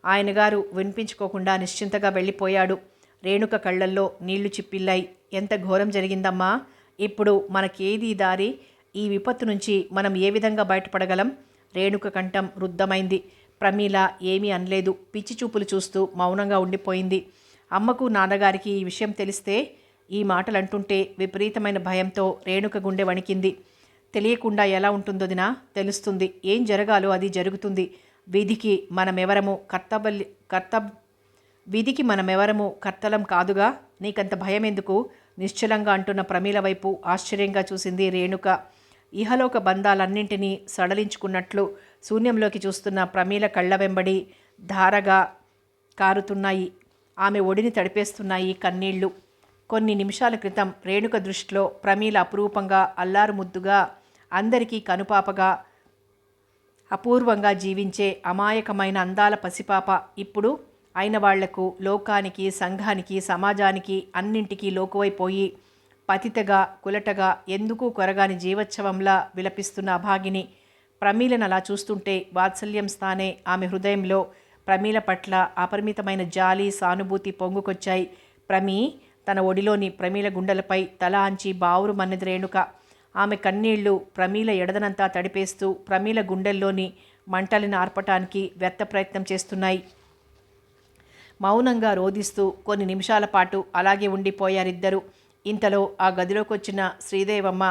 [SPEAKER 1] ఆయన గారు వినిపించుకోకుండా నిశ్చింతగా వెళ్ళిపోయాడు. రేణుక కళ్ళల్లో నీళ్లు చిప్పిల్లాయి. ఎంత ఘోరం జరిగిందమ్మా! ఇప్పుడు మనకేది దారి? ఈ విపత్తు నుంచి మనం ఏ విధంగా బయటపడగలం? రేణుక కంఠం రుద్ధమైంది. ప్రమీల ఏమీ అనలేదు. పిచ్చి చూపులు చూస్తూ మౌనంగా ఉండిపోయింది. అమ్మకు నాన్నగారికి ఈ విషయం తెలిస్తే, ఈ మాటలు అంటుంటే విపరీతమైన భయంతో రేణుక గుండె వణికింది. తెలియకుండా ఎలా ఉంటుందోదినా? తెలుస్తుంది. ఏం జరగాలో అది జరుగుతుంది. విధికి మనమెవరము కర్తలం కాదుగా. నీకంత భయం ఎందుకు? నిశ్చలంగా అంటున్న ప్రమీల వైపు ఆశ్చర్యంగా చూసింది రేణుక. ఇహలోక బంధాలన్నింటినీ సడలించుకున్నట్లు శూన్యంలోకి చూస్తున్న ప్రమీల కళ్ళ వెంబడి ధారగా కారుతున్నాయి. ఆమె ఒడిని తడిపేస్తున్నాయి కన్నీళ్లు. కొన్ని నిమిషాల క్రితం రేణుక దృష్టిలో ప్రమీల అపురూపంగా, అల్లారు ముద్దుగా, అందరికీ కనుపాపగా, అపూర్వంగా జీవించే అమాయకమైన అందాల పసిపాప ఇప్పుడు అయిన వాళ్లకు, లోకానికి, సంఘానికి, సమాజానికి అన్నింటికీ లోకువైపోయి పతితగా, కులటగా, ఎందుకు కొరగాని జీవోత్సవంలా విలపిస్తున్న అభాగిని. ప్రమీలను అలా చూస్తుంటే వాత్సల్యం స్థానే ఆమె హృదయంలో ప్రమీల పట్ల అపరిమితమైన జాలి, సానుభూతి పొంగుకొచ్చాయి. తన ఒడిలోని ప్రమీల గుండెలపై తల ఆంచి బావురు మన్నది రేణుక. ఆమె కన్నీళ్లు ప్రమీల ఎడదనంతా తడిపేస్తూ ప్రమీల గుండెల్లోని మంటలను ఆర్పటానికి వ్యర్థ ప్రయత్నం చేస్తున్నాయి. మౌనంగా రోధిస్తూ కొన్ని నిమిషాల పాటు అలాగే ఉండిపోయారిద్దరూ. ఇంతలో ఆ గదిలోకొచ్చిన శ్రీదేవమ్మ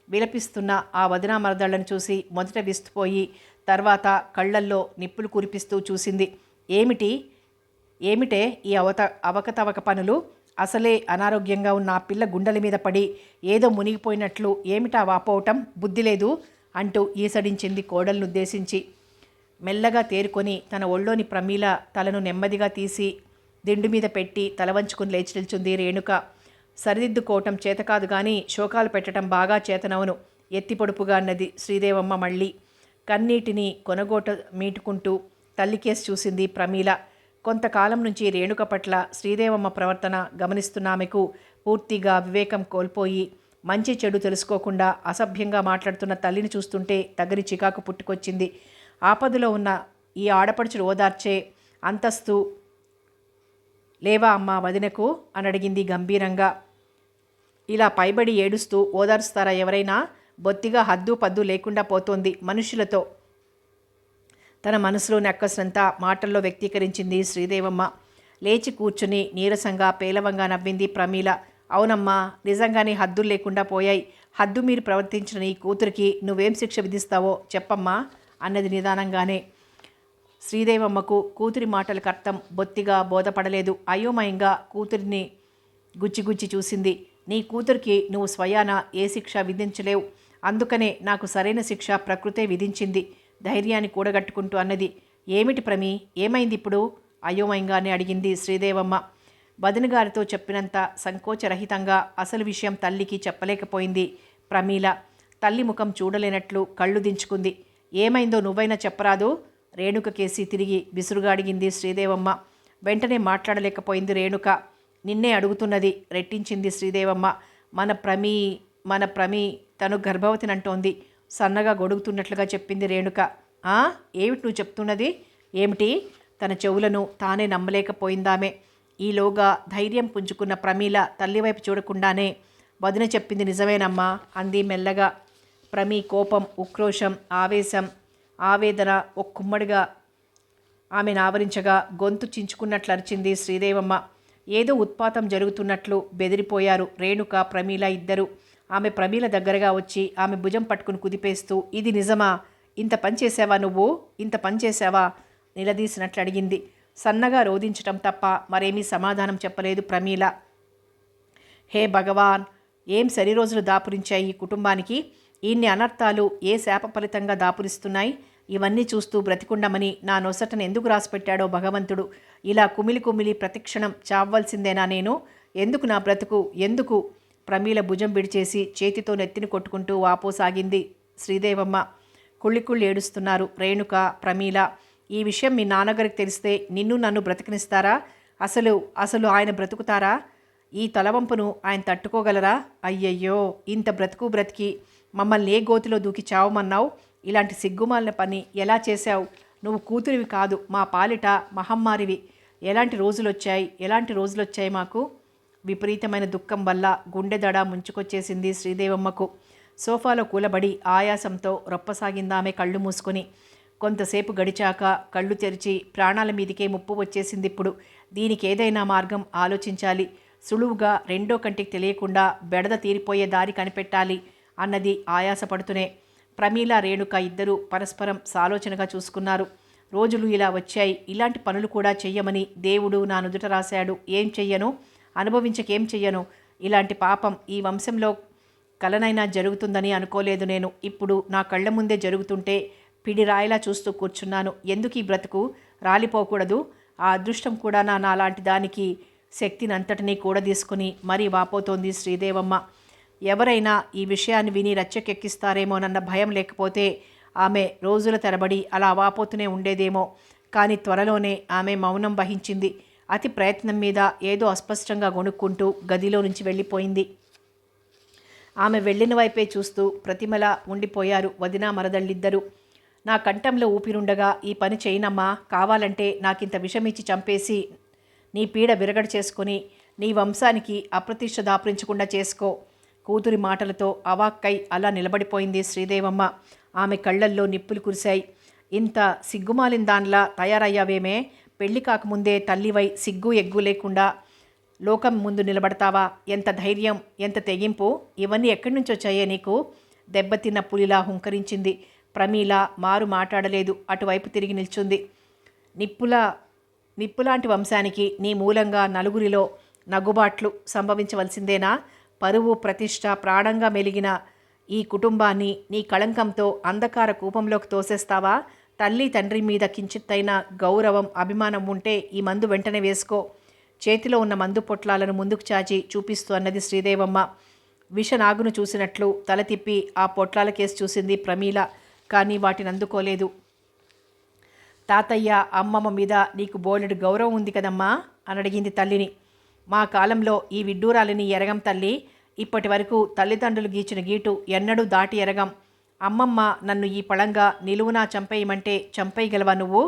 [SPEAKER 1] విలపిస్తున్న ఆ వదినా మరదళ్లను చూసి మొదట విస్తుపోయి, తర్వాత కళ్ళల్లో నిప్పులు కురిపిస్తూ చూసింది. ఏమిటే ఈ అవకతవక పనులు? అసలే అనారోగ్యంగా ఉన్న ఆ పిల్ల గుండెల మీద పడి ఏదో మునిగిపోయినట్లు ఏమిటా వాపోవటం? బుద్ధి లేదు అంటూ ఈసడించింది కోడలనుద్దేశించి. మెల్లగా తేరుకొని తన ఒళ్ళోని ప్రమీల తలను నెమ్మదిగా తీసి దిండు మీద పెట్టి తలవంచుకుని లేచి నిల్చుంది రేణుక. సరిదిద్దుకోవటం చేతకాదు గాని శోకాలు పెట్టడం బాగా చేతనవును ఎత్తి పొడుపుగా అన్నది శ్రీదేవమ్మ మళ్ళీ. కన్నీటిని కొనగోట మీటుకుంటూ తల్లికేసి చూసింది ప్రమీల. కొంతకాలం నుంచి రేణుక పట్ల శ్రీదేవమ్మ ప్రవర్తన గమనిస్తున్న ఆమెకు పూర్తిగా వివేకం కోల్పోయి, మంచి చెడు తెలుసుకోకుండా అసభ్యంగా మాట్లాడుతున్న తల్లిని చూస్తుంటే తగని చికాకు పుట్టుకొచ్చింది. ఆపదలో ఉన్న ఈ ఆడపడుచుడు ఓదార్చే అంతస్తు లేవా అమ్మా వదినకు అని అడిగింది గంభీరంగా. ఇలా పైబడి ఏడుస్తూ ఓదారుస్తారా ఎవరైనా? బొత్తిగా హద్దు పద్దు లేకుండా పోతోంది మనుషులతో. తన మనసులోని అక్కసంతా మాటల్లో వ్యక్తీకరించింది శ్రీదేవమ్మ. లేచి కూర్చుని నీరసంగా పేలవంగా నవ్వింది ప్రమీల. అవునమ్మా, నిజంగానే హద్దులు లేకుండా పోయాయి. హద్దు మీరు ప్రవర్తించిన నీ కూతురికి నువ్వేం శిక్ష విధిస్తావో చెప్పమ్మా అన్నది నిదానంగానే. శ్రీదేవమ్మకు కూతురి మాటలకు అర్థం బొత్తిగా బోధపడలేదు. అయోమయంగా కూతురిని గుచ్చిగుచ్చి చూసింది. నీ కూతురికి నువ్వు స్వయాన ఏ శిక్ష విధించలేవు. అందుకనే నాకు సరైన శిక్ష ప్రకృతే విధించింది ధైర్యాన్ని కూడగట్టుకుంటూ అన్నది. ఏమిటి ప్రమీ, ఏమైంది ఇప్పుడు? అయోమయంగానే అడిగింది శ్రీదేవమ్మ. వదినగారితో చెప్పినంత సంకోచరహితంగా అసలు విషయం తల్లికి చెప్పలేకపోయింది ప్రమీల. తల్లి ముఖం చూడలేనట్లు కళ్ళు దించుకుంది. ఏమైందో నువ్వైనా చెప్పరాదు? రేణుక కేసి తిరిగి విసురుగా అడిగింది శ్రీదేవమ్మ. వెంటనే మాట్లాడలేకపోయింది రేణుక. నిన్నే అడుగుతున్నది రెట్టించింది శ్రీదేవమ్మ. మన ప్రమీ తను గర్భవతినంటోంది సన్నగా గొడుగుతున్నట్లుగా చెప్పింది రేణుక. ఏమిటి నువ్వు చెప్తున్నది? ఏమిటి? తన చెవులను తానే నమ్మలేకపోయిందామె. ఈలోగా ధైర్యం పుంజుకున్న ప్రమీల తల్లివైపు చూడకుండానే, వదిన చెప్పింది నిజమేనమ్మా అంది మెల్లగా. ప్రమీ కోపం, ఉక్రోషం, ఆవేశం, ఆవేదన ఒక్కుమ్మడిగా ఆమెను ఆవరించగా గొంతు చించుకున్నట్లు అరిచింది శ్రీదేవమ్మ. ఏదో ఉత్పాతం జరుగుతున్నట్లు బెదిరిపోయారు రేణుక, ప్రమీల ఇద్దరు. ఆమె ప్రమీల దగ్గరగా వచ్చి ఆమె భుజం పట్టుకుని కుదిపేస్తూ, ఇది నిజమా? ఇంత పని చేసావా నువ్వు? ఇంత పని చేసావా? నిలదీసినట్లు అడిగింది. సన్నగా రోధించటం తప్ప మరేమీ సమాధానం చెప్పలేదు ప్రమీల. హే భగవాన్, ఏం సరి రోజులు దాపురించాయి ఈ కుటుంబానికి? ఇన్ని అనర్థాలు ఏ శాప ఫలితంగా దాపురిస్తున్నాయి? ఇవన్నీ చూస్తూ బ్రతికుండమని నా నొసటను ఎందుకు రాసిపెట్టాడో భగవంతుడు. ఇలా కుమిలి కుమిలి ప్రతిక్షణం చావ్వలసిందేనా నేను? ఎందుకు నా బ్రతుకు? ఎందుకు? ప్రమీల భుజం విడిచేసి చేతితో నెత్తిని కొట్టుకుంటూ వాపోసాగింది శ్రీదేవమ్మ. కుళ్ళి ఏడుస్తున్నారు రేణుక, ప్రమీల. ఈ విషయం మీ నాన్నగారికి తెలిస్తే నిన్ను నన్ను బ్రతికనిస్తారా? అసలు ఆయన బ్రతుకుతారా? ఈ తలవంపును ఆయన తట్టుకోగలరా? అయ్యయ్యో, ఇంత బ్రతుకు బ్రతికి మమ్మల్ని ఏ గోతిలో దూకి చావమన్నావు? ఇలాంటి సిగ్గుమాలిన పని ఎలా చేశావు? నువ్వు కూతురివి కాదు, మా పాలిట మహమ్మారివి. ఎలాంటి రోజులొచ్చాయి మాకు? విపరీతమైన దుఃఖం వల్ల గుండెదడ ముంచుకొచ్చేసింది శ్రీదేవమ్మకు. సోఫాలో కూలబడి ఆయాసంతో రొప్పసాగిందామె కళ్ళు మూసుకొని. కొంతసేపు గడిచాక కళ్ళు తెరిచి ప్రాణాల మీదికే ముప్పు వచ్చేసింది. ఇప్పుడు దీనికి ఏదైనా మార్గం ఆలోచించాలి. సులువుగా రెండో కంటికి తెలియకుండా బెడద తీరిపోయే దారి కనిపెట్టాలి అన్నది ఆయాసపడుతూనే. ప్రమీల, రేణుక ఇద్దరూ పరస్పరం సాలోచనగా చూసుకున్నారు. రోజులు ఇలా వచ్చాయి. ఇలాంటి పనులు కూడా చెయ్యమని దేవుడు నా నుదుట రాశాడు. ఏం చెయ్యను? అనుభవించకేం చెయ్యను? ఇలాంటి పాపం ఈ వంశంలో కలనైనా జరుగుతుందని అనుకోలేదు నేను. ఇప్పుడు నా కళ్ళ ముందే జరుగుతుంటే పిడిరాయిలా చూస్తూ కూర్చున్నాను. ఎందుకు ఈ బ్రతుకు? రాలిపోకూడదు? ఆ అదృష్టం కూడా నాలాంటి దానికి శక్తినంతటినీ కూడదీసుకుని మరీ వాపోతోంది శ్రీదేవమ్మ. ఎవరైనా ఈ విషయాన్ని విని రచ్చకెక్కిస్తారేమోనన్న భయం లేకపోతే ఆమె రోజుల తరబడి అలా వాపోతూనే ఉండేదేమో. కానీ త్వరలోనే ఆమె మౌనం వహించింది. అతి ప్రయత్నం మీద ఏదో అస్పష్టంగా గొణుక్కుంటూ గదిలో నుంచి వెళ్ళిపోయింది. ఆమె వెళ్ళిన వైపే చూస్తూ ప్రతిమలా ఉండిపోయారు వదిన మరదళ్ళిద్దరూ. నా కంఠంలో ఊపిరుండగా ఈ పని చేయనమ్మా. కావాలంటే నాకింత విషమిచ్చి చంపేసి నీ పీడ విరగడ చేసుకుని నీ వంశానికి అప్రతిష్ట దాపురించకుండా చేసుకో. కూతురి మాటలతో అవాక్కై అలా నిలబడిపోయింది శ్రీదేవమ్మ. ఆమె కళ్ళల్లో నిప్పులు కురిశాయి. ఇంత సిగ్గుమాలిన దానిలా తయారయ్యావేమే? పెళ్లి కాకముందే తల్లివై సిగ్గు ఎగ్గు లేకుండా లోకం ముందు నిలబడతావా? ఎంత ధైర్యం, ఎంత తెగింపు! ఇవన్నీ ఎక్కడి నుంచి వచ్చాయే నీకు? దెబ్బతిన్న పులిలా హుంకరించింది ప్రమీల. మారు మాట్లాడలేదు. అటువైపు తిరిగి నిల్చుంది. నిప్పులాంటి వంశానికి నీ మూలంగా నలుగురిలో నగ్గుబాట్లు సంభవించవలసిందేనా? పరువు, ప్రతిష్ట ప్రాణంగా మెలిగిన ఈ కుటుంబాన్ని నీ కళంకంతో అంధకార కూపంలోకి తోసేస్తావా? తల్లి తండ్రి మీద కించిత్తైన గౌరవం, అభిమానం ఉంటే ఈ మందు వెంటనే వేసుకో. చేతిలో ఉన్న మందు పొట్లాలను ముందుకు చాచి చూపిస్తూ అన్నది శ్రీదేవమ్మ. విషనాగును చూసినట్లు తల తిప్పి ఆ పొట్లాల కేసు చూసింది ప్రమీల. కానీ వాటిని అందుకోలేదు. తాతయ్య, అమ్మమ్మ మీద నీకు బోలెడు గౌరవం ఉంది కదమ్మా అని అడిగింది తల్లిని. మా కాలంలో ఈ విడ్డూరాలని ఎరగం తల్లి. ఇప్పటి వరకు తల్లిదండ్రులు గీచిన గీటు ఎన్నడూ దాటి ఎరగం. అమ్మమ్మ నన్ను ఈ పళంగా నిలువునా చంపేయమంటే చంపేయగలవా నువ్వు?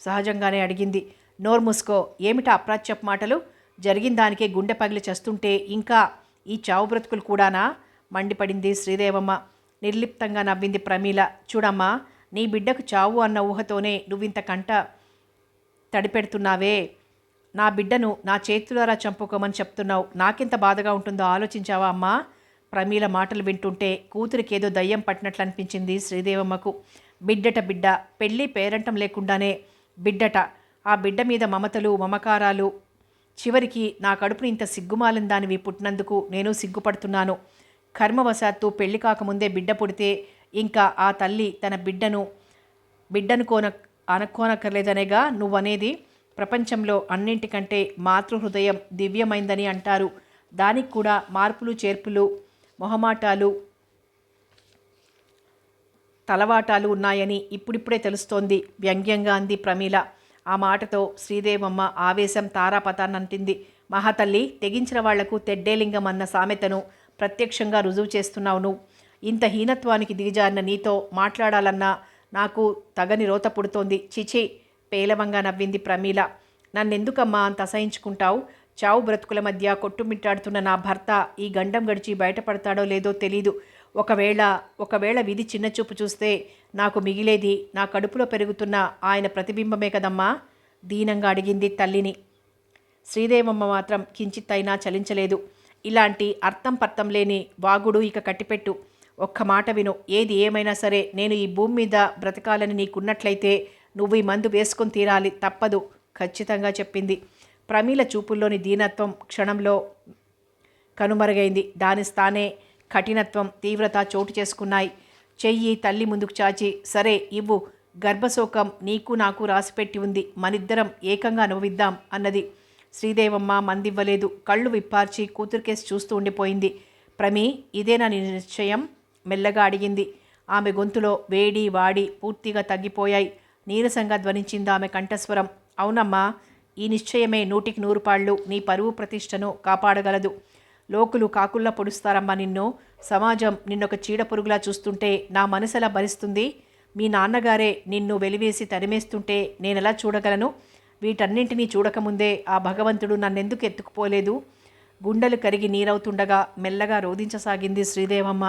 [SPEAKER 1] సహజంగానే అడిగింది. నోరు మూసుకో. ఏమిటా అప్రాచ్యపు మాటలు? జరిగిన దానికే గుండె పగిలి చస్తుంటే ఇంకా ఈ చావు బ్రతుకులు కూడానా? మండిపడింది శ్రీదేవమ్మ. నిర్లిప్తంగా నవ్వింది ప్రమీల. చూడమ్మా, నీ బిడ్డకు చావు అన్న ఊహతోనే నువ్వింత కంట తడిపెడుతున్నావే. నా బిడ్డను నా చేతులారా చంపుకోమని చెప్తున్నావు. నాకెంత బాధగా ఉంటుందో ఆలోచించావా అమ్మా? ప్రమీల మాటలు వింటుంటే కూతురికేదో దయ్యం పట్టినట్లు అనిపించింది శ్రీదేవమ్మకు. బిడ్డట బిడ్డ, పెళ్ళి పేరంటం లేకుండానే బిడ్డట. ఆ బిడ్డ మీద మమతలు, మమకారాలు. చివరికి నా కడుపుని ఇంత సిగ్గుమాలిన దానివి పుట్టినందుకు నేను సిగ్గుపడుతున్నాను. కర్మవశాత్తు పెళ్లి కాకముందే బిడ్డ పుడితే ఇంకా ఆ తల్లి తన బిడ్డను అనుకోనక్కర్లేదనేగా నువ్వనేది? ప్రపంచంలో అన్నింటికంటే మాతృహృదయం దివ్యమైందని అంటారు. దానికి కూడా మార్పులు, చేర్పులు, మొహమాటాలు, తలవాటాలు ఉన్నాయని ఇప్పుడిప్పుడే తెలుస్తోంది వ్యంగ్యంగా అంది ప్రమీల. ఆ మాటతో శ్రీదేవమ్మ ఆవేశం తారాపతాన్నంటింది. మహాతల్లి, తెగించిన వాళ్లకు తెడ్డేలింగం అన్న సామెతను ప్రత్యక్షంగా రుజువు చేస్తున్నావు నువ్వు. ఇంత హీనత్వానికి దిగజారిన నీతో మాట్లాడాలన్నా నాకు తగని రోత పుడుతోంది. చిచి, పేలవంగా నవ్వింది ప్రమీల. నన్నెందుకమ్మా అంత అసహించుకుంటావు? చావు బ్రతుకుల మధ్య కొట్టుమిట్టాడుతున్న నా భర్త ఈ గండం గడిచి బయటపడతాడో లేదో తెలీదు. ఒకవేళ విధి చిన్నచూపు చూస్తే నాకు మిగిలేది నా కడుపులో పెరుగుతున్న ఆయన ప్రతిబింబమే కదమ్మా? దీనంగా అడిగింది తల్లిని. శ్రీదేవమ్మ మాత్రం కించిత్తైనా చలించలేదు. ఇలాంటి అర్థం పర్థం లేని వాగుడు ఇక కట్టిపెట్టు. ఒక్క మాట విను. ఏది ఏమైనా సరే నేను ఈ భూమి మీద బ్రతకాలని నీకున్నట్లయితే నువ్వు ఈ మందు వేసుకొని తీరాలి, తప్పదు, ఖచ్చితంగా చెప్పింది. ప్రమీల చూపుల్లోని దీనత్వం క్షణంలో కనుమరుగైంది. దాని స్థానే కఠినత్వం, తీవ్రత చోటు చేసుకున్నాయి. చెయ్యి తల్లి ముందుకు చాచి, సరే ఇవ్వు, గర్భశోకం నీకు నాకు రాసిపెట్టి ఉంది, మనిద్దరం ఏకంగా అనుభవిద్దాం అన్నది. శ్రీదేవమ్మ మందివ్వలేదు. కళ్ళు విప్పార్చి కూతురికేసి చూస్తూ ఉండిపోయింది. ప్రమీ, ఇదేనా నీ నిశ్చయం? మెల్లగా అడిగింది. ఆమె గొంతులో వేడి వాడి పూర్తిగా తగ్గిపోయాయి. నీరసంగా ధ్వనించింది ఆమె కంఠస్వరం. అవునమ్మా, ఈ నిశ్చయమే 100కి 100 పాళ్ళు నీ పరువు ప్రతిష్టను కాపాడగలదు. లోకులు కాకుల్లా పొడుస్తారమ్మా నిన్ను. సమాజం నిన్నొక చీడ పురుగులా చూస్తుంటే నా మనసెలా భరిస్తుంది? మీ నాన్నగారే నిన్ను వెలివేసి తరిమేస్తుంటే నేనెలా చూడగలను? వీటన్నింటినీ చూడకముందే ఆ భగవంతుడు నన్నెందుకు ఎత్తుకుపోలేదు? గుండెలు కరిగి నీరవుతుండగా మెల్లగా రోధించసాగింది శ్రీదేవమ్మ.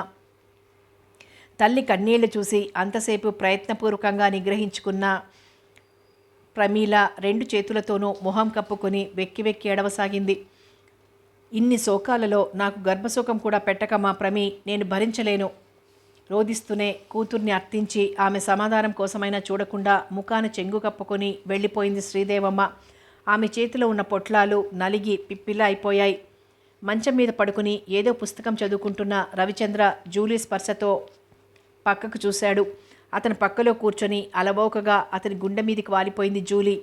[SPEAKER 1] తల్లి కన్నీళ్లు చూసి అంతసేపు ప్రయత్నపూర్వకంగా నిగ్రహించుకున్న ప్రమీల 2 చేతులతోనూ మొహం కప్పుకొని వెక్కి వెక్కి ఏడవసాగింది. ఇన్ని శోకాలలో నాకు గర్భశోకం కూడా పెట్టకమా ప్రమీ, నేను భరించలేను. రోధిస్తూనే కూతుర్ని అర్థించి ఆమె సమాధానం కోసమైనా చూడకుండా ముఖాన చెంగు కప్పుకొని వెళ్ళిపోయింది శ్రీదేవమ్మ. ఆమె చేతిలో ఉన్న పొట్లాలు నలిగి పిప్పిలా అయిపోయాయి. మంచం మీద పడుకుని ఏదో పుస్తకం చదువుకుంటున్న రవిచంద్ర జూలీ స్పర్శతో పక్కకు చూశాడు. అతని పక్కలో కూర్చొని అలవోకగా అతని గుండె మీదికి వాలిపోయింది జూలీ.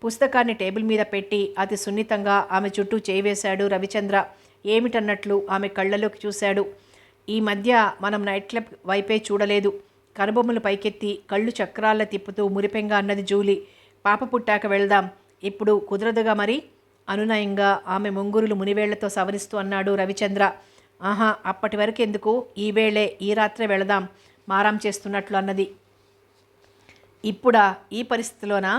[SPEAKER 1] పుస్తకాన్ని టేబుల్ మీద పెట్టి అతి సున్నితంగా ఆమె చుట్టూ చేయివేశాడు రవిచంద్ర. ఏమిటన్నట్లు ఆమె కళ్ళలోకి చూశాడు. ఈ మధ్య మనం నైట్ క్లబ్ వైపే చూడలేదు. కనుబొమ్మలు పైకెత్తి కళ్ళు చక్రాల్లో తిప్పుతూ మురిపెంగా అన్నది జూలీ. పాప పుట్టాక వెళ్దాం, ఇప్పుడు కుదరదుగా మరి? అనునయంగా ఆమె ముంగురులు మునివేళ్లతో సవరిస్తూ అన్నాడు రవిచంద్ర. ఆహా, అప్పటి వరకు ఎందుకు, ఈ వేళే ఈ రాత్రే వెళదాం మారాం చేస్తున్నట్లు అన్నది. ఇప్పుడా, ఈ పరిస్థితిలోనా?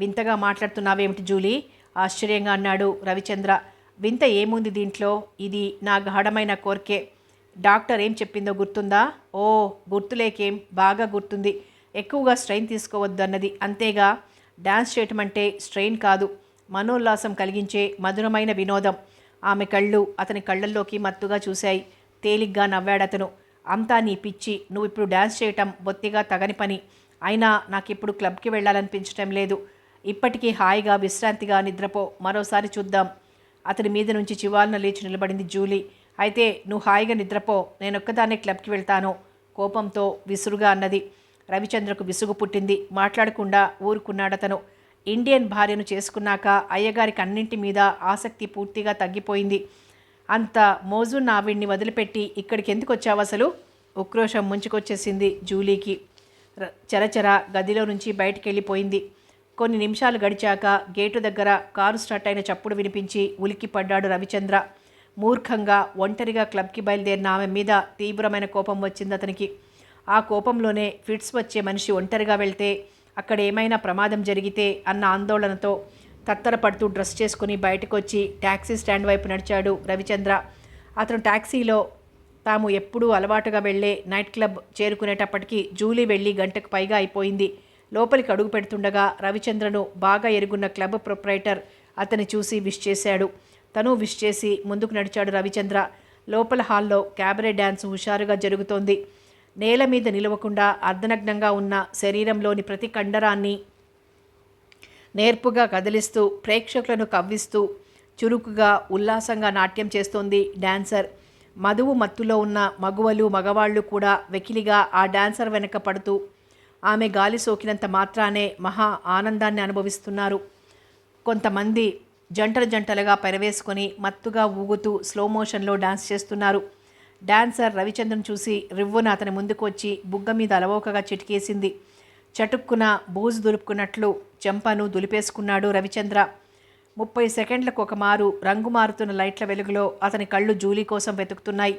[SPEAKER 1] వింతగా మాట్లాడుతున్నావేమిటి జూలీ? ఆశ్చర్యంగా అన్నాడు రవిచంద్ర. వింత ఏముంది దీంట్లో? ఇది నా గాఢమైన కోరికే. డాక్టర్ ఏం చెప్పిందో గుర్తుందా? ఓ, గుర్తులేకేం, బాగా గుర్తుంది. ఎక్కువగా స్ట్రెయిన్ తీసుకోవద్దు అన్నది. అంతేగా, డ్యాన్స్ చేయటం అంటే స్ట్రెయిన్ కాదు, మనోల్లాసం కలిగించే మధురమైన వినోదం. ఆమె కళ్ళు అతని కళ్ళల్లోకి మత్తుగా చూశాయి. తేలిగ్గా నవ్వాడతను. అంతా నీ పిచ్చి. నువ్వు ఇప్పుడు డ్యాన్స్ చేయటం బొత్తిగా తగని పని. అయినా నాకిప్పుడు క్లబ్కి వెళ్ళాలనిపించటం లేదు. ఇప్పటికీ హాయిగా విశ్రాంతిగా నిద్రపో, మరోసారి చూద్దాం. అతని మీద నుంచి చివాలన లేచి నిలబడింది జూలీ. అయితే నువ్వు హాయిగా నిద్రపో, నేనొక్కదాన్నే క్లబ్కి వెళ్తాను కోపంతో విసురుగా అన్నది. రవిచంద్రకు విసుగు పుట్టింది. మాట్లాడకుండా ఊరుకున్నాడతను. ఇండియన్ భార్యను చేసుకున్నాక అయ్యగారికి అన్నింటి మీద ఆసక్తి పూర్తిగా తగ్గిపోయింది. అంత మోజు నావిడ్ని వదిలిపెట్టి ఇక్కడికి ఎందుకు వచ్చావు అసలు? ఉక్రోషం ముంచుకొచ్చేసింది జూలీకి. చరచర గదిలో నుంచి బయటికి వెళ్ళిపోయింది. కొన్ని నిమిషాలు గడిచాక గేటు దగ్గర కారు స్టార్ట్ అయిన చప్పుడు వినిపించి ఉలిక్కి పడ్డాడు రవిచంద్ర. మూర్ఖంగా ఒంటరిగా క్లబ్కి బయలుదేరిన ఆమె మీద తీవ్రమైన కోపం వచ్చింది అతనికి. ఆ కోపంలోనే ఫిట్స్ వచ్చే మనిషి ఒంటరిగా వెళ్తే అక్కడ ఏమైనా ప్రమాదం జరిగితే అన్న ఆందోళనతో తత్తరపడుతూ డ్రెస్ చేసుకుని బయటకు వచ్చి ట్యాక్సీ స్టాండ్ వైపు నడిచాడు రవిచంద్ర. అతను ట్యాక్సీలో తాము ఎప్పుడూ అలవాటుగా వెళ్లే నైట్ క్లబ్ చేరుకునేటప్పటికీ జూలీ వెళ్ళి గంటకు పైగా అయిపోయింది. లోపలికి అడుగు పెడుతుండగా రవిచంద్రను బాగా ఎరుగున్న క్లబ్ ప్రొప్రైటర్ అతన్ని చూసి విష్ చేశాడు. తను విష్ చేసి ముందుకు నడిచాడు రవిచంద్ర. లోపల హాల్లో క్యాబరే డ్యాన్స్ హుషారుగా జరుగుతోంది. నేల మీద నిలవకుండా అర్ధనగ్నంగా ఉన్న శరీరంలోని ప్రతి కండరాన్ని నేర్పుగా కదిలిస్తూ ప్రేక్షకులను కవ్విస్తూ చురుకుగా ఉల్లాసంగా నాట్యం చేస్తోంది డాన్సర్. మధువు మత్తులో ఉన్న మగువలు మగవాళ్ళు కూడా వెకిలిగా ఆ డాన్సర్ వెనక పడుతూ ఆమె గాలి సోకినంత మాత్రానే మహా ఆనందాన్ని అనుభవిస్తున్నారు. కొంతమంది జంటలు జంటలుగా పెరవేసుకొని మత్తుగా ఊగుతూ స్లో మోషన్లో డాన్స్ చేస్తున్నారు. డాన్సర్ రవిచంద్రన్ చూసి రివ్వున అతని ముందుకు వచ్చి బుగ్గ మీద అలవోకగా చిటికేసింది. చటుక్కున బూజు దులుపుకున్నట్లు చెంపను దులిపేసుకున్నాడు రవిచంద్ర. 30 సెకండ్లకు ఒక మారు రంగు మారుతున్న లైట్ల వెలుగులో అతని కళ్ళు జూలీ కోసం వెతుకుతున్నాయి.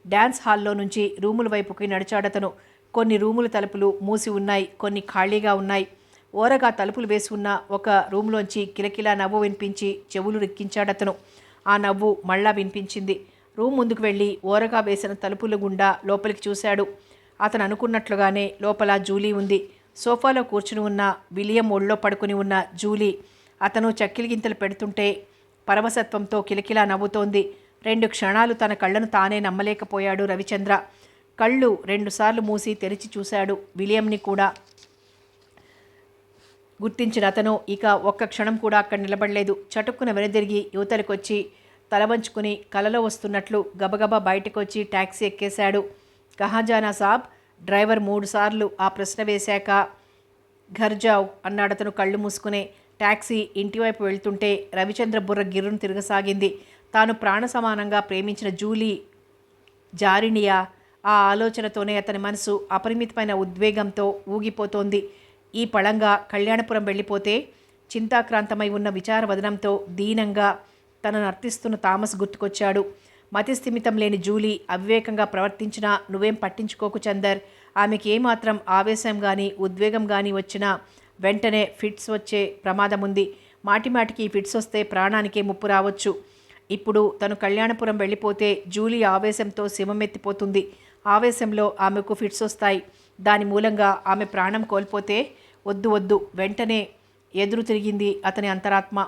[SPEAKER 1] డ్యాన్స్ హాల్లో నుంచి రూముల వైపుకి నడిచాడతను. కొన్ని రూముల తలుపులు మూసి ఉన్నాయి, కొన్ని ఖాళీగా ఉన్నాయి. ఓరగా తలుపులు వేసి ఉన్న ఒక రూమ్లోంచి కిలకిలా నవ్వు వినిపించి చెవులు రిక్కించాడతను. ఆ నవ్వు మళ్ళా వినిపించింది. రూమ్ ముందుకు వెళ్ళి ఓరగా వేసిన తలుపుల గుండా లోపలికి చూశాడు. అతను అనుకున్నట్లుగానే లోపల జూలీ ఉంది. సోఫాలో కూర్చుని ఉన్న విలియం ఒళ్ళో పడుకుని ఉన్న జూలీ అతను చక్కిలిగింతలు పెడుతుంటే పరవశత్వంతో కిలకిలా నవ్వుతోంది. 2 క్షణాలు తన కళ్ళను తానే నమ్మలేకపోయాడు రవిచంద్ర. కళ్ళు 2 సార్లు మూసి తెరిచి చూశాడు. విలియంని కూడా గుర్తించిన అతను ఇక ఒక్క క్షణం కూడా అక్కడ నిలబడలేదు. చటుక్కున వెనుదిరిగి యువతలకొచ్చి తల వంచుకుని కలలో వస్తున్నట్లు గబగబా బయటకు వచ్చి ట్యాక్సీ ఎక్కేశాడు. కహాజానా సాబ్? డ్రైవర్ 3 సార్లు ఆ ప్రశ్న వేశాక ఘర్ జావ్ అన్నాడతను కళ్ళు మూసుకునే. ట్యాక్సీ ఇంటివైపు వెళ్తుంటే రవిచంద్ర బుర్ర గిర్రును తిరగసాగింది. తాను ప్రాణ సమానంగా ప్రేమించిన జూలీ జారిణియా? ఆ ఆలోచనతోనే అతని మనసు అపరిమితమైన ఉద్వేగంతో ఊగిపోతోంది. ఈ పళంగా కళ్యాణపురం వెళ్ళిపోతే చింతాక్రాంతమై ఉన్న విచారవదనంతో దీనంగా తనను అర్థిస్తున్న థామస్ గుర్తుకొచ్చాడు. మతిస్థిమితం లేని జూలీ అవివేకంగా ప్రవర్తించినా నువ్వేం పట్టించుకోకు చందర్. ఆమెకి ఏమాత్రం ఆవేశం కానీ ఉద్వేగం కానీ వచ్చినా వెంటనే ఫిట్స్ వచ్చే ప్రమాదం ఉంది. మాటిమాటికి ఫిట్స్ వస్తే ప్రాణానికే ముప్పు రావచ్చు. ఇప్పుడు తను కళ్యాణపురం వెళ్ళిపోతే జూలీ ఆవేశంతో శివమెత్తిపోతుంది. ఆవేశంలో ఆమెకు ఫిట్స్ వస్తాయి. దాని మూలంగా ఆమె ప్రాణం కోల్పోతే వద్దు వద్దు. వెంటనే ఎదురు తిరిగింది అతని అంతరాత్మ.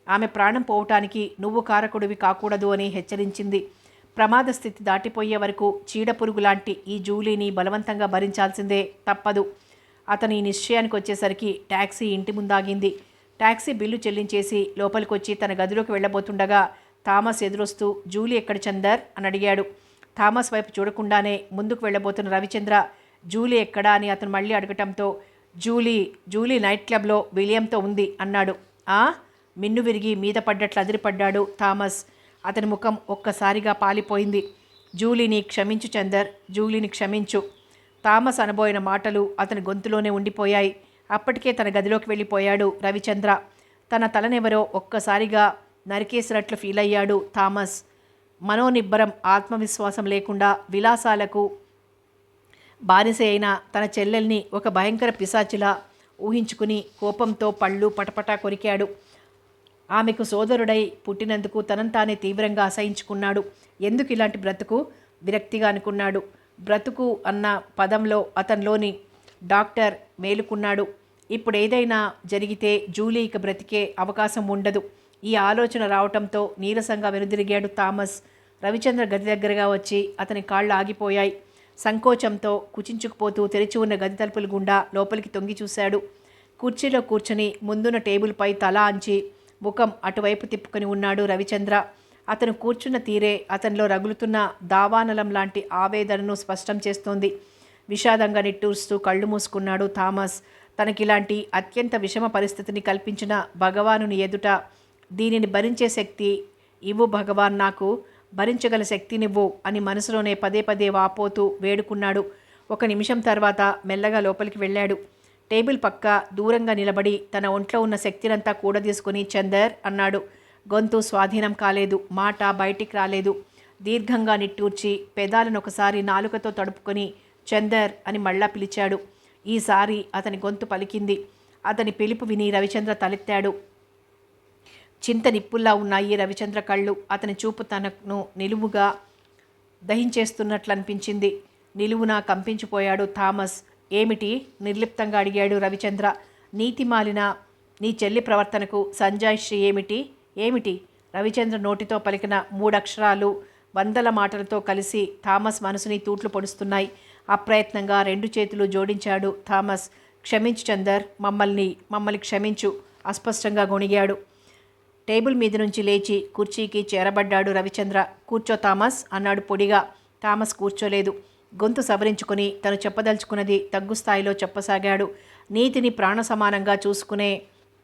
[SPEAKER 1] ఆమె ప్రాణం పోవటానికి నువ్వు కారకుడివి కాకూడదు అని హెచ్చరించింది. ప్రమాద స్థితి దాటిపోయే వరకు చీడపురుగు లాంటి ఈ జూలీని బలవంతంగా భరించాల్సిందే, తప్పదు. అతని నిశ్చయానికి వచ్చేసరికి ట్యాక్సీ ఇంటి ముందాగింది. ట్యాక్సీ బిల్లు చెల్లించేసి లోపలికొచ్చి తన గదిలోకి వెళ్ళబోతుండగా థామస్ ఎదురొస్తూ జూలీ ఎక్కడ చందర్ అని అడిగాడు. థామస్ వైపు చూడకుండానే ముందుకు వెళ్ళబోతున్న రవిచంద్ర జూలీ ఎక్కడా అని అతను మళ్ళీ అడగటంతో జూలీ నైట్ క్లబ్లో విలియంతో ఉంది అన్నాడు. మిన్ను విరిగి మీద పడ్డట్లు అదిరిపడ్డాడు థామస్. అతని ముఖం ఒక్కసారిగా పాలిపోయింది. జూలీని క్షమించు చందర్, జూలీని క్షమించు. థామస్ అనబోయిన మాటలు అతని గొంతులోనే ఉండిపోయాయి. అప్పటికే తన గదిలోకి వెళ్ళిపోయాడు రవిచంద్ర. తన తలనెవరో ఒక్కసారిగా నరికేసినట్లు ఫీల్ అయ్యాడు థామస్. మనోనిబ్బరం, ఆత్మవిశ్వాసం లేకుండా విలాసాలకు బానిస అయిన తన చెల్లెల్ని ఒక భయంకర పిశాచిలా ఊహించుకుని కోపంతో పళ్ళు పటపటా కొరికాడు. ఆమెకు సోదరుడై పుట్టినందుకు తనంతానే తీవ్రంగా అసహించుకున్నాడు. ఎందుకు ఇలాంటి బ్రతుకు? విరక్తిగా అనుకున్నాడు. బ్రతుకు అన్న పదంలో అతనిలోని డాక్టర్ మేలుకున్నాడు. ఇప్పుడు ఏదైనా జరిగితే జూలీ ఇక బ్రతికే అవకాశం ఉండదు. ఈ ఆలోచన రావటంతో నీరసంగా వెనుదిరిగాడు థామస్. రవిచంద్ర గది దగ్గరగా వచ్చి అతని కాళ్ళు ఆగిపోయాయి. సంకోచంతో కుచించుకుపోతూ తెరిచి ఉన్న గది తలుపుల గుండా లోపలికి తొంగి చూశాడు. కుర్చీలో కూర్చుని ముందున్న టేబుల్పై తల అంచి ముఖం అటువైపు తిప్పుకొని ఉన్నాడు రవిచంద్ర. అతను కూర్చున్న తీరే అతనిలో రగులుతున్న దావానలం లాంటి ఆవేదనను స్పష్టం చేస్తోంది. విషాదంగా నిట్టూరుస్తూ కళ్ళు మూసుకున్నాడు థామస్. తనకిలాంటి అత్యంత విషమ పరిస్థితిని కల్పించిన భగవానుని ఎదుట దీనిని భరించే శక్తి ఇవ్వు భగవాన్, నాకు భరించగల శక్తినివ్వు అని మనసులోనే పదే పదే వాపోతూ వేడుకున్నాడు. ఒక నిమిషం తర్వాత మెల్లగా లోపలికి వెళ్ళాడు. టేబుల్ పక్క దూరంగా నిలబడి తన ఒంట్లో ఉన్న శక్తినంతా కూడదీసుకుని చందర్ అన్నాడు. గొంతు స్వాధీనం కాలేదు, మాట బయటికి రాలేదు. దీర్ఘంగా నిట్టూర్చి పెదాలను ఒకసారి నాలుకతో తడుపుకొని చందర్ అని మళ్ళా పిలిచాడు. ఈసారి అతని గొంతు పలికింది. అతని పిలుపు విని రవిచంద్ర తలెత్తాడు. చింత నిప్పుల్లా ఉన్నాయి రవిచంద్ర కళ్ళు. అతని చూపు తనను నిలువుగా దహించేస్తున్నట్లు అనిపించింది. నిలువునా కంపించిపోయాడు థామస్. ఏమిటి? నిర్లిప్తంగా అడిగాడు రవిచంద్ర. నీతిమాలిన నీ చెల్లి ప్రవర్తనకు సంజాయిషి ఏమిటి? రవిచంద్ర నోటితో పలికిన 3 అక్షరాలు వందల మాటలతో కలిసి థామస్ మనసుని తూట్లు పొడుస్తున్నాయి. అప్రయత్నంగా 2 చేతులు జోడించాడు థామస్. క్షమించు చందర్, మమ్మల్ని క్షమించు, అస్పష్టంగా గొణిగాడు. టేబుల్ మీద నుంచి లేచి కుర్చీకి చేరబడ్డాడు రవిచంద్ర. కూర్చో థామస్ అన్నాడు పొడిగా. థామస్ కూర్చోలేదు. గొంతు సవరించుకుని తను చెప్పదలుచుకున్నది తగ్గు స్థాయిలో చెప్పసాగాడు. నీతిని ప్రాణ సమానంగా చూసుకునే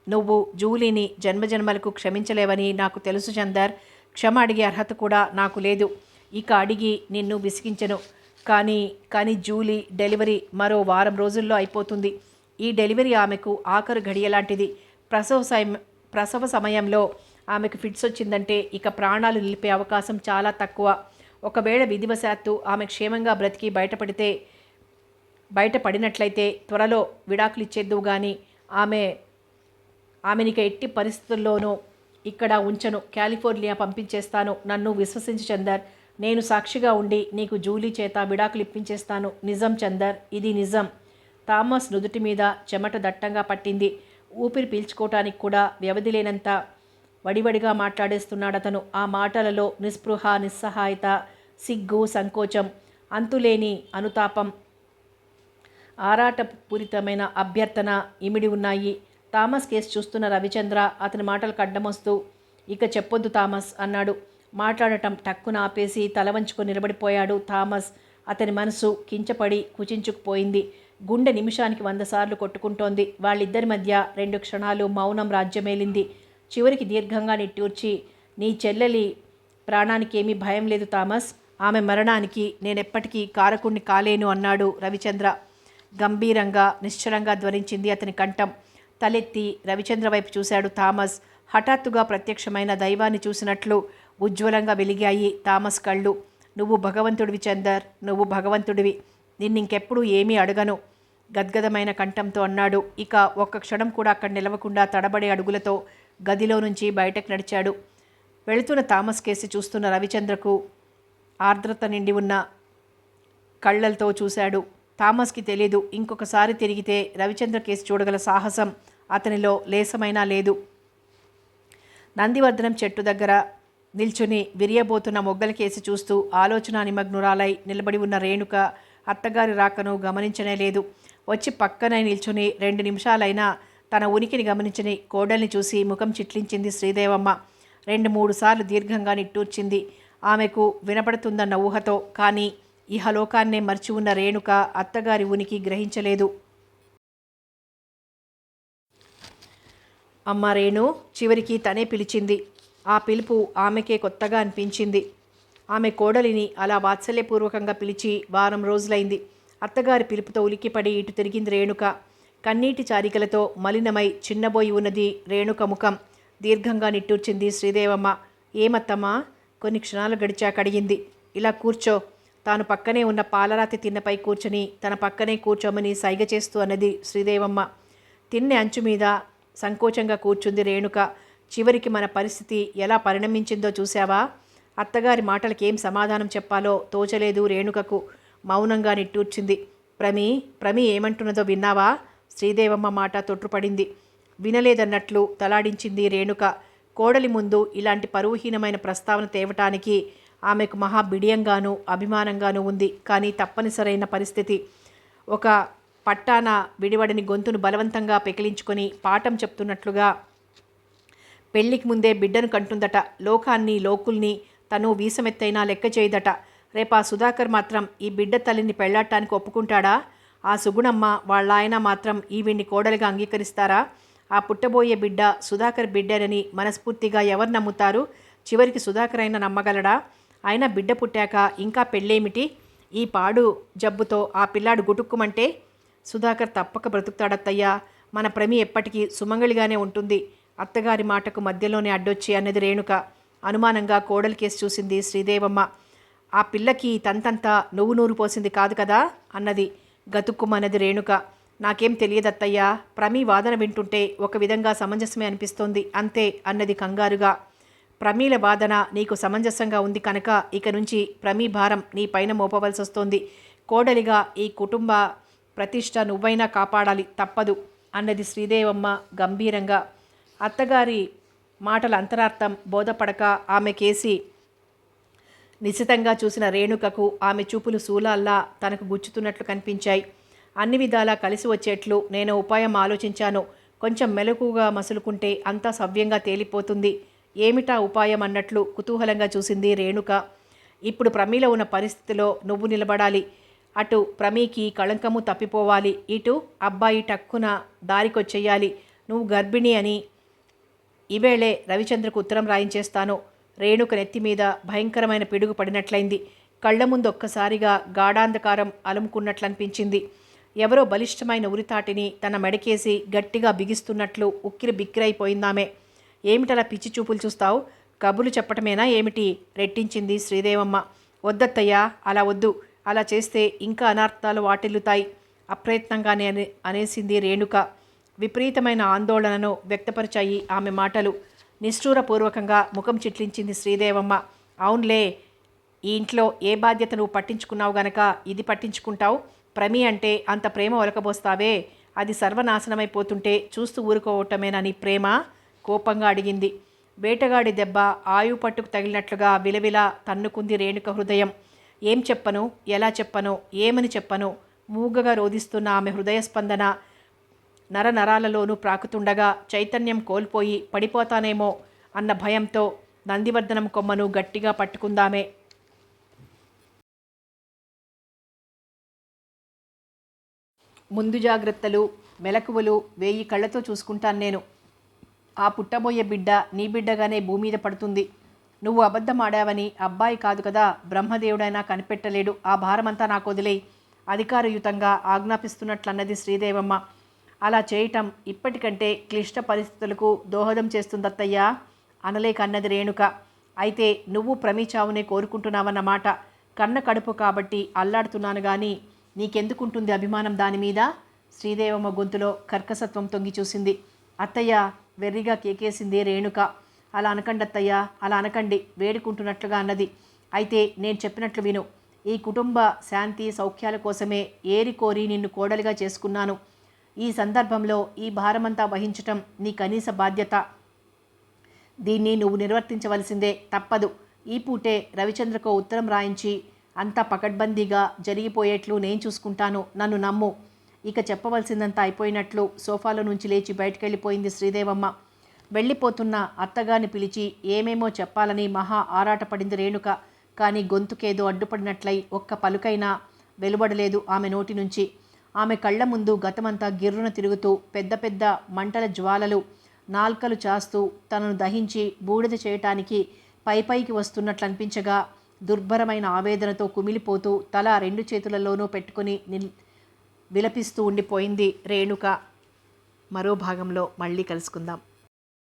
[SPEAKER 1] నువ్వు జూలీని జన్మజన్మలకు క్షమించలేవని నాకు తెలుసు చందర్. క్షమ అడిగే అర్హత కూడా నాకు లేదు. ఇక అడిగి నిన్ను విసిగించను. కానీ జూలీ డెలివరీ మరో వారం రోజుల్లో అయిపోతుంది. ఈ డెలివరీ ఆమెకు ఆఖరు ఘడియలాంటిది. ప్రసవ సమయంలో ఆమెకు ఫిట్స్ వచ్చిందంటే ఇక ప్రాణాలు నిలిపే అవకాశం చాలా తక్కువ. ఒకవేళ విధివశాత్తు ఆమె క్షేమంగా బ్రతికి బయటపడినట్లయితే త్వరలో విడాకులు ఇచ్చేద్దువు కానీ ఆమెనిక ఎట్టి పరిస్థితుల్లోనూ ఇక్కడ ఉంచను. కాలిఫోర్నియా పంపించేస్తాను. నన్ను విశ్వసించు చందర్. నేను సాక్షిగా ఉండి నీకు జూలీ చేత విడాకులు ఇప్పించేస్తాను. నిజం చందర్, ఇది నిజం. థామస్ నుదుటి మీద చెమట దట్టంగా పట్టింది. ఊపిరి పీల్చుకోవటానికి కూడా వ్యవధి లేనంత వడివడిగా మాట్లాడేస్తున్నాడతను. ఆ మాటలలో నిస్పృహ, నిస్సహాయత, సిగ్గు, సంకోచం, అంతులేని అనుతాపం, ఆరాటపూరితమైన అభ్యర్థన ఇమిడి ఉన్నాయి. థామస్ కేసు చూస్తున్న రవిచంద్ర అతని మాటలకు అడ్డమొస్తూ ఇక చెప్పొద్దు థామస్ అన్నాడు. మాట్లాడటం టక్కున ఆపేసి తల వంచుకొని నిలబడిపోయాడు థామస్. అతని మనసు కించపడి కుచించుకుపోయింది. గుండె నిమిషానికి 100 సార్లు కొట్టుకుంటోంది. వాళ్ళిద్దరి మధ్య 2 క్షణాలు మౌనం రాజ్యమేలింది. చివరికి దీర్ఘంగా నిట్టూర్చి, నీ చెల్లెలి ప్రాణానికేమీ భయం లేదు థామస్. ఆమె మరణానికి నేనెప్పటికీ కారకుణ్ణి కాలేను అన్నాడు రవిచంద్ర. గంభీరంగా నిశ్చలంగా ధ్వనించింది అతని కంఠం. తలెత్తి రవిచంద్ర వైపు చూశాడు థామస్. హఠాత్తుగా ప్రత్యక్షమైన దైవాన్ని చూసినట్లు ఉజ్వలంగా వెలిగాయి థామస్ కళ్ళు. నువ్వు భగవంతుడివి చందర్, నువ్వు భగవంతుడివి. నిన్నింకెప్పుడు ఏమీ అడగను గద్గదమైన కంఠంతో అన్నాడు. ఇక ఒక్క క్షణం కూడా అక్కడ నిలవకుండా తడబడే అడుగులతో గదిలో నుంచి బయటకు నడిచాడు. వెళుతున్న థామస్ కేసి చూస్తున్న రవిచంద్రకు ఆర్ద్రత నిండి ఉన్న కళ్ళలతో చూశాడు. థామస్కి తెలీదు, ఇంకొకసారి తిరిగితే రవిచంద్ర కేసి చూడగల సాహసం అతనిలో లేసమైనా లేదు. నందివర్ధనం చెట్టు దగ్గర నిల్చుని విరియబోతున్న మొగ్గల కేసి చూస్తూ ఆలోచన నిమగ్నురాలై నిలబడి ఉన్న రేణుక అత్తగారి రాకను గమనించనే లేదు. వచ్చి పక్కనే నిల్చుని 2 నిమిషాలైనా తన ఉనికిని గమనించని కోడల్ని చూసి ముఖం చిట్లించింది శ్రీదేవమ్మ. 2-3 సార్లు దీర్ఘంగా నిట్టూర్చింది. ఆమెకు వినపడుతుందన్న ఊహతో. కానీ ఇహలోకాన్నే మర్చి ఉన్న రేణుక అత్తగారి ఉనికి గ్రహించలేదు. అమ్మ రేణు చివరికి తనే పిలిచింది. ఆ పిలుపు ఆమెకే కొత్తగా అనిపించింది. ఆమె కోడలిని అలా వాత్సల్యపూర్వకంగా పిలిచి వారం రోజులైంది. అత్తగారి పిలుపుతో ఉలిక్కిపడి ఇటు తిరిగింది రేణుక. కన్నీటి చారికలతో మలినమై చిన్నబోయి ఉన్నది రేణుక ముఖం. దీర్ఘంగా నిట్టూర్చింది శ్రీదేవమ్మ. ఏమత్తమ్మా? కొన్ని క్షణాలు గడిచాక అడిగింది. ఇలా కూర్చో. తాను పక్కనే ఉన్న పాలరాతి తిన్నపై కూర్చొని తన పక్కనే కూర్చోమని సైగ చేస్తూ అన్నది శ్రీదేవమ్మ. తిన్నె అంచు మీద సంకోచంగా కూర్చుంది రేణుక. చివరికి మన పరిస్థితి ఎలా పరిణమించిందో చూశావా? అత్తగారి మాటలకేం సమాధానం చెప్పాలో తోచలేదు రేణుకకు. మౌనంగా నిట్టూర్చింది. ప్రమి ఏమంటున్నదో విన్నావా? శ్రీదేవమ్మ మాట తొట్టుపడింది. వినలేదన్నట్లు తలాడించింది రేణుక. కోడలి ముందు ఇలాంటి పరువుహీనమైన ప్రస్తావన తేవటానికి ఆమెకు మహా బిడియంగానూ అభిమానంగానూ ఉంది. కానీ తప్పనిసరైన పరిస్థితి. ఒక పట్టాన విడివడిని గొంతును బలవంతంగా పెకిలించుకొని పాఠం చెప్తున్నట్లుగా పెళ్లికి ముందే బిడ్డను కంటుందట. లోకాన్ని లోకుల్ని తను వీసమెత్తైనా లెక్క చేయదట. రేపా సుధాకర్ మాత్రం ఈ బిడ్డ తల్లిని పెళ్లాడటానికి ఒప్పుకుంటాడా? ఆ సుగుణమ్మ వాళ్ళాయన మాత్రం ఈవిడ్ని కోడలిగా అంగీకరిస్తారా? ఆ పుట్టబోయే బిడ్డ సుధాకర్ బిడ్డనని మనస్ఫూర్తిగా ఎవరు నమ్ముతారు? చివరికి సుధాకర్ అయినా నమ్మగలడా? అయినా బిడ్డ పుట్టాక ఇంకా పెళ్ళేమిటి? ఈ పాడు జబ్బుతో ఆ పిల్లాడు గుటుక్కుమంటే సుధాకర్ తప్పక బ్రతుకుతాడత్తయ్యా. మన ప్రమి ఎప్పటికీ సుమంగళిగానే ఉంటుంది. అత్తగారి మాటకు మధ్యలోనే అడ్డొచ్చి అన్నది రేణుక. అనుమానంగా కోడలి కేసు చూసింది శ్రీదేవమ్మ. ఆ పిల్లకి తంతంతా నువ్వు నూరు పోసింది కాదు కదా అన్నది గతుక్కుమన్నది రేణుక. నాకేం తెలియదత్తయ్యా. ప్రమీ వాదన వింటుంటే ఒక విధంగా సమంజసమే అనిపిస్తోంది అంతే అన్నది కంగారుగా. ప్రమీల వాదన నీకు సమంజసంగా ఉంది కనుక ఇక నుంచి ప్రమీ భారం నీ పైన మోపవలసి వస్తోంది. కోడలిగా ఈ కుటుంబ ప్రతిష్ట నువ్వైనా కాపాడాలి, తప్పదు అన్నది శ్రీదేవమ్మ గంభీరంగా. అత్తగారి మాటల అంతరార్థం బోధపడక ఆమె కేసి నిశితంగా చూసిన రేణుకకు ఆమె చూపులు శూలాల్లా తనకు గుచ్చుతున్నట్లు కనిపించాయి. అన్ని విధాలా కలిసి వచ్చేట్లు నేను ఉపాయం ఆలోచించాను. కొంచెం మెలకుగా మసులుకుంటే అంతా సవ్యంగా తేలిపోతుంది. ఏమిటా ఉపాయం అన్నట్లు కుతూహలంగా చూసింది రేణుక. ఇప్పుడు ప్రమీల ఉన్న పరిస్థితిలో నువ్వు నిలబడాలి. అటు ప్రమీకి కళంకము తప్పిపోవాలి, ఇటు అబ్బాయి టక్కున దారికొచ్చేయాలి. నువ్వు గర్భిణి అని ఈవేళే రవిచంద్రకు ఉత్తరం రాయించేస్తాను. రేణుక నెత్తి మీద భయంకరమైన పిడుగు పడినట్లయింది. కళ్ల ముందు ఒక్కసారిగా గాఢాంధకారం అలుముకున్నట్లనిపించింది. ఎవరో బలిష్టమైన ఉరితాటిని తన మెడకేసి గట్టిగా బిగిస్తున్నట్లు ఉక్కిరి బిక్కిరైపోయిందామె. ఏమిటలా పిచ్చి చూపులు చూస్తావు? కబుర్లు చెప్పటమేనా ఏమిటి? రెట్టించింది శ్రీదేవమ్మ. వద్దత్తయ్యా, అలా వద్దు. అలా చేస్తే ఇంకా అనార్థాలు వాటిల్లుతాయి అప్రయత్నంగానే అనేసింది రేణుక. విపరీతమైన ఆందోళనను వ్యక్తపరిచాయి ఆమె మాటలు. నిష్ఠూరపూర్వకంగా ముఖం చిట్లించింది శ్రీదేవమ్మ. అవునులే, ఈ ఇంట్లో ఏ బాధ్యత నువ్వు పట్టించుకున్నావు గనక ఇది పట్టించుకుంటావు. ప్రమీ అంటే అంత ప్రేమ ఒలకబోస్తావే, అది సర్వనాశనమైపోతుంటే చూస్తూ ఊరుకోవటమేనా నీ ప్రేమ? కోపంగా అడిగింది. వేటగాడి దెబ్బ ఆయువు పట్టుకు తగిలినట్లుగా విలవిలా తన్నుకుంది రేణుక హృదయం. ఏం చెప్పను, ఎలా చెప్పను, ఏమని చెప్పను? మూగగా రోధిస్తున్న ఆమె హృదయస్పందన నరనరాలలోనూ ప్రాకుతుండగా చైతన్యం కోల్పోయి పడిపోతానేమో అన్న భయంతో నందివర్ధనం కొమ్మను గట్టిగా పట్టుకుందామే. ముందు జాగ్రత్తలు, మెలకువలు 1000 కళ్ళతో చూసుకుంటాను నేను. ఆ పుట్టబోయే బిడ్డ నీ బిడ్డగానే భూమి మీద పడుతుంది. నువ్వు అబద్ధం ఆడావని అబ్బాయి కాదు కదా, బ్రహ్మదేవుడైనా కనిపెట్టలేడు. ఆ భారమంతా నాకు వదిలేయి అధికారయుతంగా ఆజ్ఞాపిస్తున్నట్లన్నది శ్రీదేవమ్మ. అలా చేయటం ఇప్పటికంటే క్లిష్ట పరిస్థితులకు దోహదం చేస్తుందత్తయ్యా అనలేక అన్నది రేణుక. అయితే నువ్వు ప్రమీ చావునే కోరుకుంటున్నావన్నమాట. కన్న కడుపు కాబట్టి అల్లాడుతున్నాను కానీ నీకెందుకుంటుంది అభిమానం దాని మీద? శ్రీదేవమ్మ గొంతులో కర్కసత్వం తొంగి చూసింది. అత్తయ్య వెర్రిగా కేకేసింది రేణుక. అలా అనకండి అత్తయ్య, అలా అనకండి వేడుకుంటున్నట్లుగా అన్నది. అయితే నేను చెప్పినట్లు విను. ఈ కుటుంబ శాంతి సౌఖ్యాల కోసమే ఏరి కోరి నిన్ను కోడలిగా చేసుకున్నాను. ఈ సందర్భంలో ఈ భారమంతా వహించటం నీ కనీస బాధ్యత. దీన్ని నువ్వు నిర్వర్తించవలసిందే, తప్పదు. ఈ పూటే రవిచంద్రకో ఉత్తరం రాయించి అంతా పకడ్బందీగా జరిగిపోయేట్లు నేను చూసుకుంటాను, నన్ను నమ్ము. ఇక చెప్పవలసిందంతా అయిపోయినట్లు సోఫాలో నుంచి లేచి బయటకెళ్ళిపోయింది శ్రీదేవమ్మ. వెళ్ళిపోతున్న అత్తగారిని పిలిచి ఏమేమో చెప్పాలని మహా ఆరాటపడింది రేణుక. కానీ గొంతుకేదో అడ్డుపడినట్లయి ఒక్క పలుకైనా వెలువడలేదు ఆమె నోటి నుంచి. ఆమె కళ్ళ ముందు గతమంతా గిర్రున తిరుగుతూ పెద్ద పెద్ద మంటల జ్వాలలు నాల్కలు చాస్తూ తనను దహించి బూడిద చేయటానికి పైపైకి వస్తున్నట్లు అనిపించగా దుర్భరమైన ఆవేదనతో కుమిలిపోతూ తల రెండు చేతులలోనూ పెట్టుకుని విలపిస్తూ ఉండిపోయింది రేణుక. మరో భాగంలో మళ్ళీ కలుసుకుందాం.